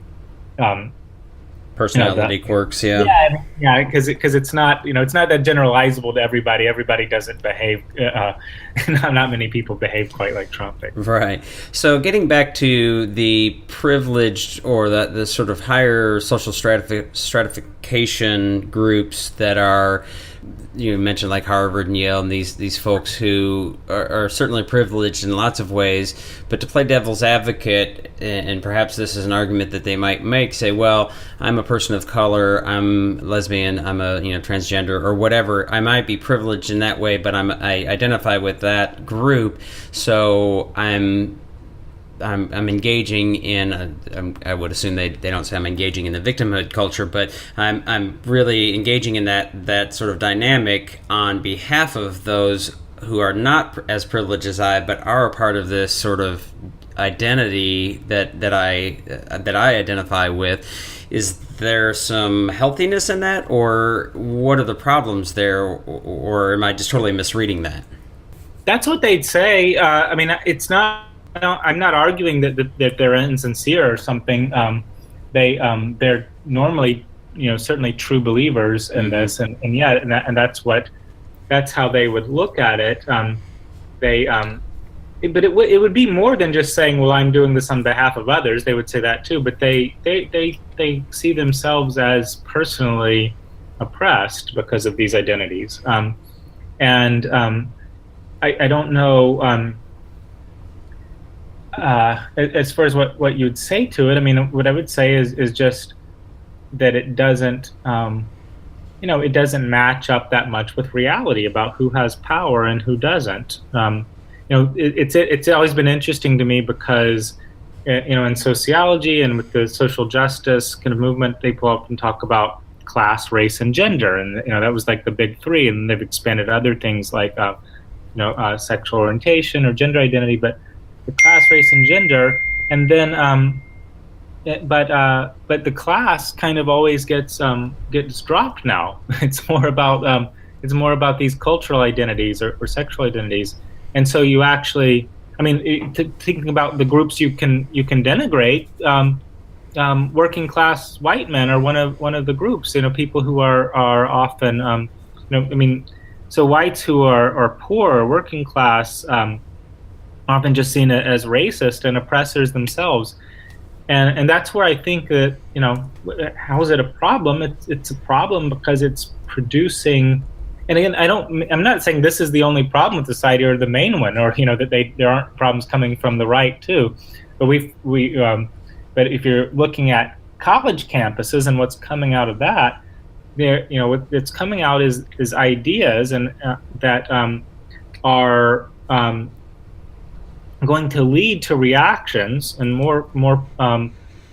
Personality quirks, yeah. Yeah, because it's not it's not that generalizable to everybody. Everybody doesn't behave. Not many people behave quite like Trump. Right. So getting back to the privileged or the sort of higher social stratification groups that are, you mentioned like Harvard and Yale and these folks who are certainly privileged in lots of ways, but to play devil's advocate, and perhaps this is an argument that they might make, say, well, I'm a person of color, I'm lesbian, I'm a transgender or whatever. I might be privileged in that way, but I identify with that group, so I'm engaging in. I would assume they don't say I'm engaging in the victimhood culture, but I'm really engaging in that sort of dynamic on behalf of those who are not as privileged as I, but are a part of this sort of identity that I identify with. Is there some healthiness in that, or what are the problems there, or am I just totally misreading that? That's what they'd say. It's not. I'm not arguing that they're insincere or something. They're normally, certainly true believers in this, and that's how they would look at it. But it would be more than just saying, well, I'm doing this on behalf of others. They would say that too, but they see themselves as personally oppressed because of these identities. I don't know. As far as what you'd say to it, what I would say is just that it doesn't, it doesn't match up that much with reality about who has power and who doesn't. It's always been interesting to me because, in sociology and with the social justice kind of movement, people often talk about class, race, and gender, and that was like the big three, and they've expanded other things like, sexual orientation or gender identity, but the class, race, and gender, and then, but the class kind of always gets dropped now. It's more about these cultural identities or sexual identities, and so you actually, thinking about the groups you can denigrate, working class white men are one of the groups. People who are often, so whites who are poor or working class. often just seen as racist and oppressors themselves. And that's where I think that, how is it a problem? It's a problem because it's producing. And again, I'm not saying this is the only problem with society or the main one, or that there aren't problems coming from the right too. But but if you're looking at college campuses and what's coming out of that, what's coming out is ideas and that are going to lead to reactions and more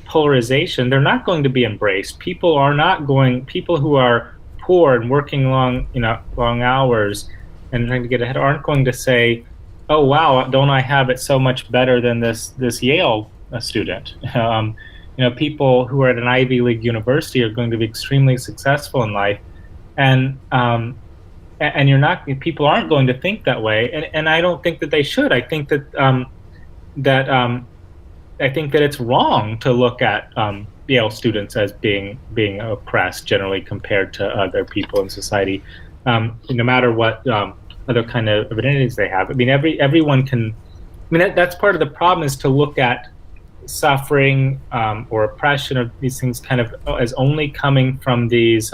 polarization. They're not going to be embraced. People who are poor and working long hours and trying to get ahead aren't going to say, "Oh wow, don't I have it so much better than this Yale student?" People who are at an Ivy League university are going to be extremely successful in life, and people aren't going to think that way, and I don't think that they should. I think that it's wrong to look at Yale students as being oppressed generally compared to other people in society, no matter what other kind of identities they have. I mean, everyone can. I mean, that's part of the problem, is to look at suffering or oppression of these things kind of as only coming from these.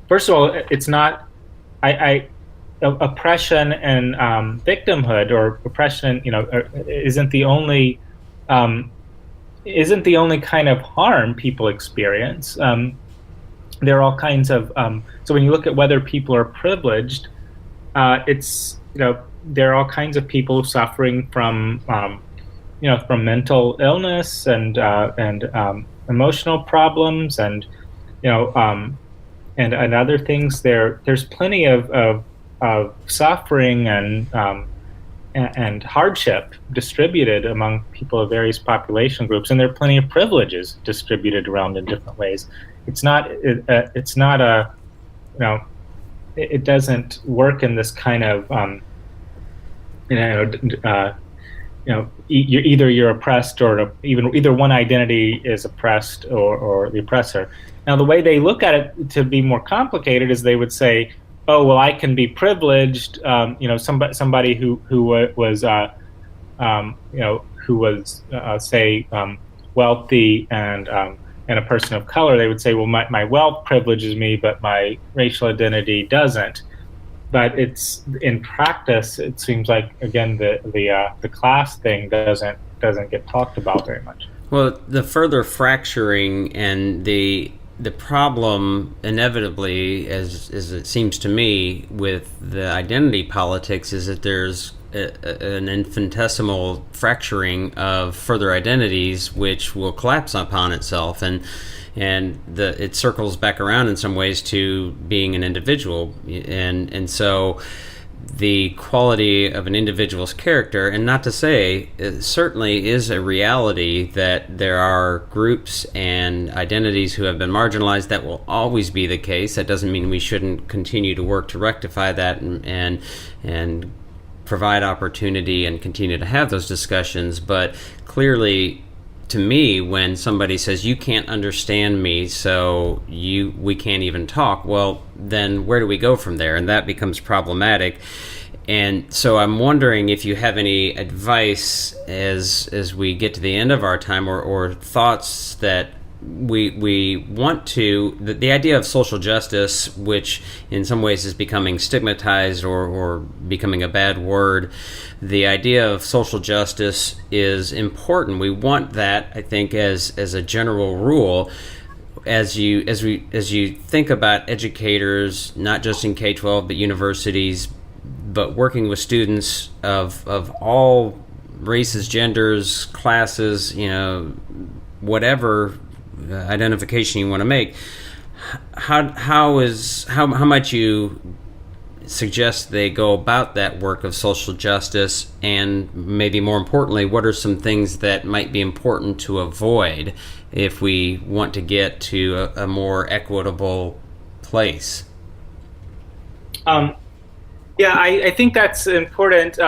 First of all, it's not. Oppression and victimhood, or oppression, isn't the only kind of harm people experience. There are all kinds of. So when you look at whether people are privileged, it's there are all kinds of people suffering from from mental illness and emotional problems and and other things. There's plenty of suffering and hardship distributed among people of various population groups, and there are plenty of privileges distributed around in different ways. It doesn't work in this kind of you're oppressed, or either one identity is oppressed or the oppressor. Now, the way they look at it to be more complicated is they would say, "Oh, well, I can be privileged." Somebody who was say wealthy and a person of color, they would say, "Well, my wealth privileges me, but my racial identity doesn't." But it's in practice, it seems like, again, the class thing doesn't get talked about very much. Well, the further fracturing and the problem, inevitably, as it seems to me, with the identity politics, is that there's an infinitesimal fracturing of further identities, which will collapse upon itself, and it circles back around in some ways to being an individual, and so the quality of an individual's character, and not to say it certainly is a reality that there are groups and identities who have been marginalized. That will always be the case. That doesn't mean we shouldn't continue to work to rectify that and provide opportunity and continue to have those discussions. But clearly, to me, when somebody says, "You can't understand me, so we can't even talk," well, then where do we go from there? And that becomes problematic. And so I'm wondering if you have any advice as we get to the end of our time, or thoughts that we want to, the idea of social justice, which in some ways is becoming stigmatized or becoming a bad word. The idea of social justice is important. We want that, I think, as a general rule. As you think about educators, not just in K-12 but universities, but working with students of all races, genders, classes, whatever identification you want to make, how might you suggest they go about that work of social justice? And maybe more importantly, what are some things that might be important to avoid if we want to get to a more equitable place? I think that's important.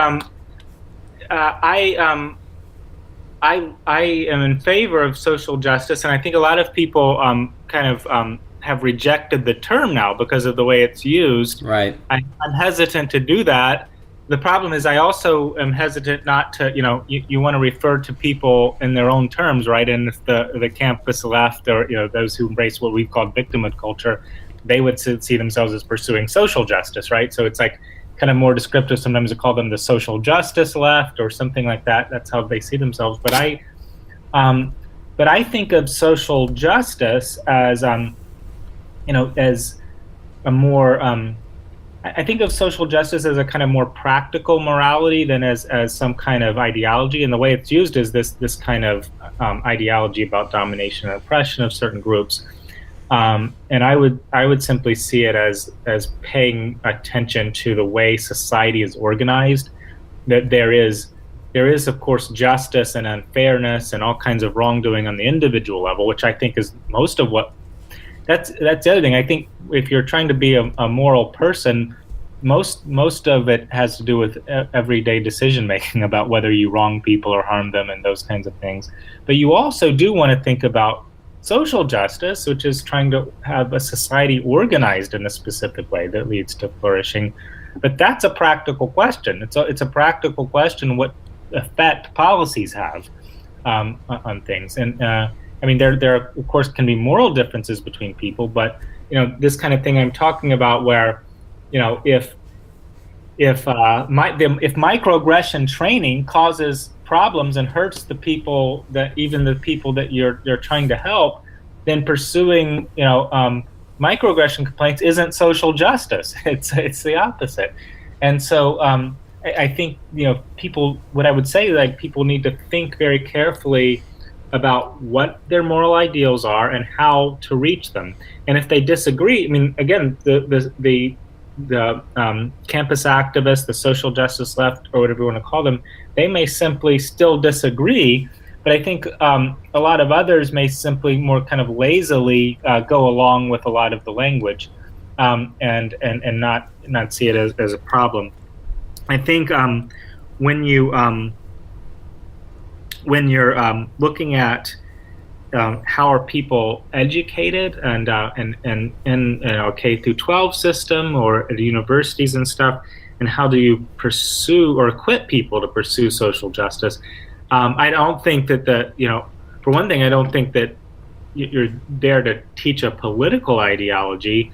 I am in favor of social justice, and I think a lot of people have rejected the term now because of the way it's used. Right. I'm hesitant to do that the problem is I also am hesitant not to, you want to refer to people in their own terms, right? And if the campus left, or those who embrace what we've called victimhood culture, they would see themselves as pursuing social justice, right? So it's like kind of more descriptive. Sometimes we call them the social justice left or something like that. That's how they see themselves. But I think of social justice as as a more I think of social justice as a kind of more practical morality than as some kind of ideology. And the way it's used is this kind of ideology about domination and oppression of certain groups. And I would simply see it as paying attention to the way society is organized. That there is of course justice and unfairness and all kinds of wrongdoing on the individual level, which I think is most of what. That's the other thing. I think if you're trying to be a moral person, most of it has to do with everyday decision making about whether you wrong people or harm them and those kinds of things. But you also do want to think about social justice, which is trying to have a society organized in a specific way that leads to flourishing. But that's a practical question. It's a practical question what effect policies have on things. And I mean, there of course can be moral differences between people, but this kind of thing I'm talking about, where if microaggression training causes problems and hurts the people that you're trying to help, then pursuing microaggression complaints isn't social justice. It's the opposite. And so I think what I would say, like, people need to think very carefully about what their moral ideals are and how to reach them. And if they disagree, I mean, again, the campus activists, the social justice left, or whatever you want to call them, they may simply still disagree. But I think a lot of others may simply more kind of lazily go along with a lot of the language and not see it as a problem. I think when you're looking at how are people educated and in a K through 12 system or at universities and stuff, and how do you pursue or equip people to pursue social justice? I don't think that for one thing, I don't think that you're there to teach a political ideology.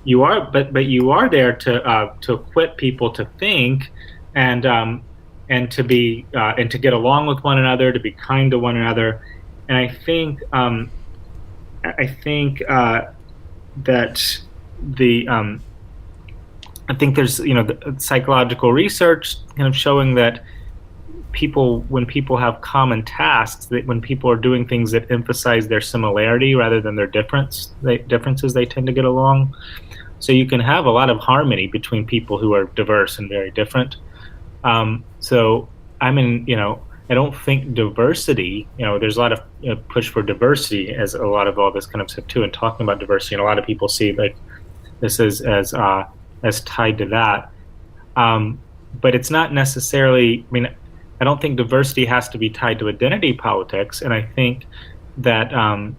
You are, but you are there to equip people to think and to be and to get along with one another, to be kind to one another. And I think that I think there's the psychological research kind of showing that when people have common tasks, that when people are doing things that emphasize their similarity rather than their differences, they tend to get along. So you can have a lot of harmony between people who are diverse and very different. So I don't think diversity, there's a lot of push for diversity as a lot of all this kind of stuff too, and talking about diversity, and a lot of people see like this as tied to that. But it's not necessarily, I don't think diversity has to be tied to identity politics, and I think that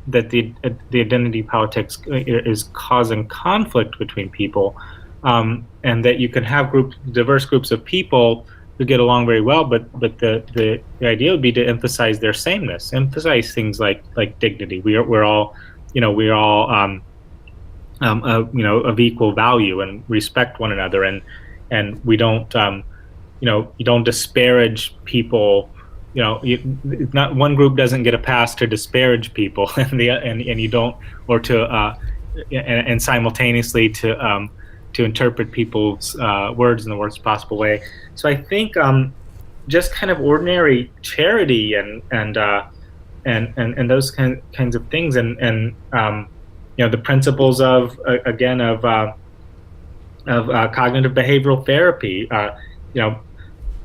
the identity politics is causing conflict between people, and that you can have diverse groups of people who get along very well, but the idea would be to emphasize their sameness, emphasize things like dignity. We're all of equal value and respect one another, and we don't you don't disparage people. Not one group doesn't get a pass to disparage people, and you don't, or to and simultaneously to interpret people's words in the worst possible way. So I think just kind of ordinary charity and those kinds of things, and the principles of cognitive behavioral therapy.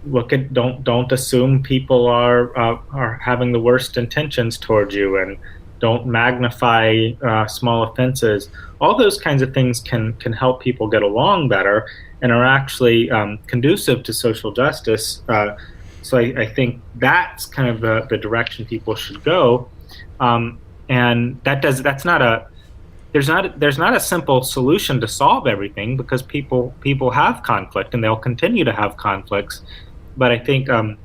Don't assume people are having the worst intentions towards you, and don't magnify small offenses. All those kinds of things can help people get along better and are actually conducive to social justice. So I think that's kind of the direction people should go. And that's not there's not a simple solution to solve everything, because people have conflict and they'll continue to have conflicts. But I think the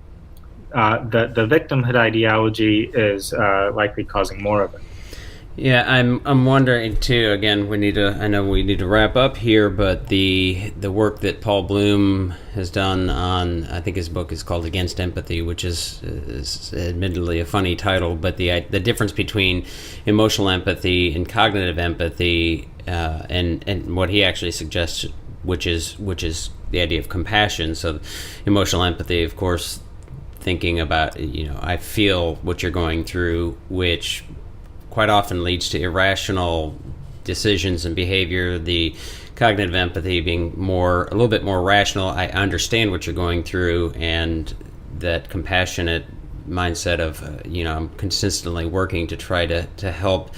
victimhood ideology is likely causing more of it. Yeah, I'm wondering too. Again, I know we need to wrap up here, but the work that Paul Bloom has done on, I think his book is called Against Empathy, which is admittedly a funny title, but the difference between emotional empathy and cognitive empathy, and what he actually suggests, which is the idea of compassion. So, emotional empathy, of course, thinking about, I feel what you're going through, which quite often leads to irrational decisions and behavior. The cognitive empathy being a little bit more rational. I understand what you're going through, and that compassionate mindset of, I'm consistently working to try to help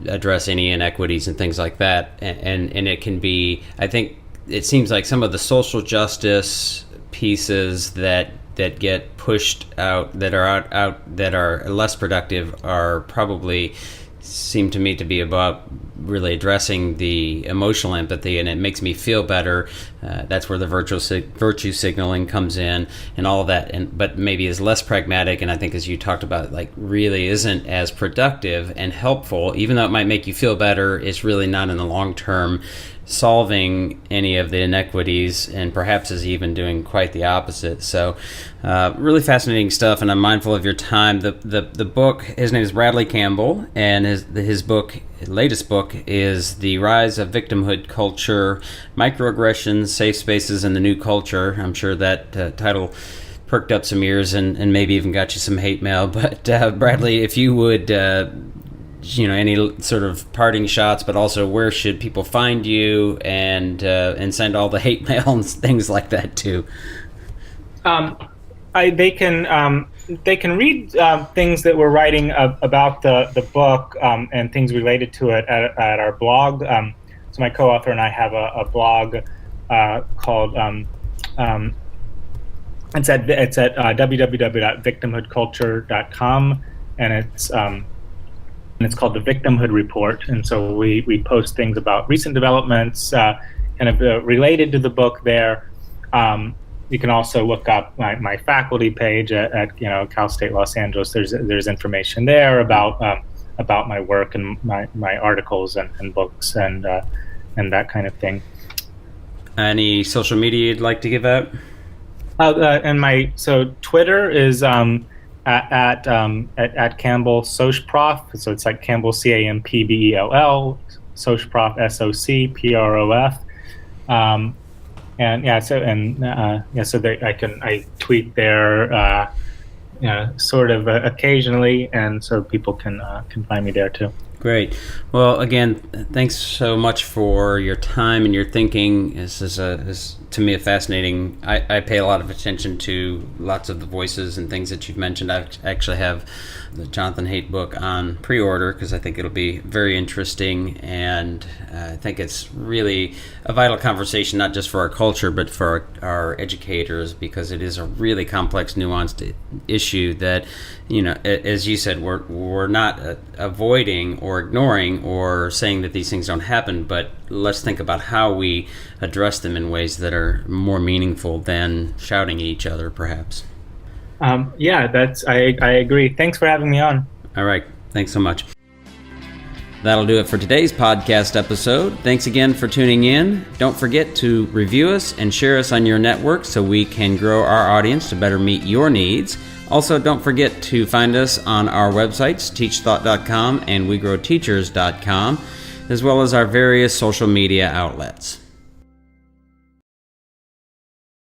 address any inequities and things like that. And it can be, I think, it seems like some of the social justice pieces that get pushed out, that are less productive, are probably seem to me to be about really addressing the emotional empathy, and it makes me feel better. That's where the virtue signaling comes in, and all of that. But maybe is less pragmatic, and I think, as you talked about, like, really isn't as productive and helpful. Even though it might make you feel better, it's really not in the long term solving any of the inequities, and perhaps is even doing quite the opposite. So really fascinating stuff, and I'm mindful of your time. The book, his name is Bradley Campbell, and his latest book is The Rise of Victimhood Culture, Microaggressions, Safe Spaces in the New Culture. I'm sure that title perked up some ears and maybe even got you some hate mail. But Bradley, if you would any sort of parting shots, but also where should people find you and send all the hate mail and things like that too? They can read things that we're writing about the book and things related to it at our blog. So my co-author and I have a blog called it's at www.victimhoodculture.com, and it's called the Victimhood Report. And so we post things about recent developments kind of related to the book there. You can also look up my faculty page at Cal State Los Angeles. There's information there about my work and my articles and books and that kind of thing. Any social media you'd like to give out? So Twitter is at Campbell Sociprof. So it's like Campbell Campbell, Sociprof Socprof. So I tweet there sort of occasionally, and so people can find me there too. Great. Well, again, thanks so much for your time and your thinking. This is to me a fascinating. I pay a lot of attention to lots of the voices and things that you've mentioned. I actually have the Jonathan Haidt book on pre-order because I think it'll be very interesting, and I think it's really a vital conversation, not just for our culture, but for our educators, because it is a really complex, nuanced issue that, as you said, we're not avoiding or ignoring or saying that these things don't happen, but let's think about how we address them in ways that are more meaningful than shouting at each other, perhaps. I agree. Thanks for having me on. All right. Thanks so much. That'll do it for today's podcast episode. Thanks again for tuning in. Don't forget to review us and share us on your network so we can grow our audience to better meet your needs. Also, don't forget to find us on our websites, TeachThought.com and WeGrowTeachers.com, as well as our various social media outlets.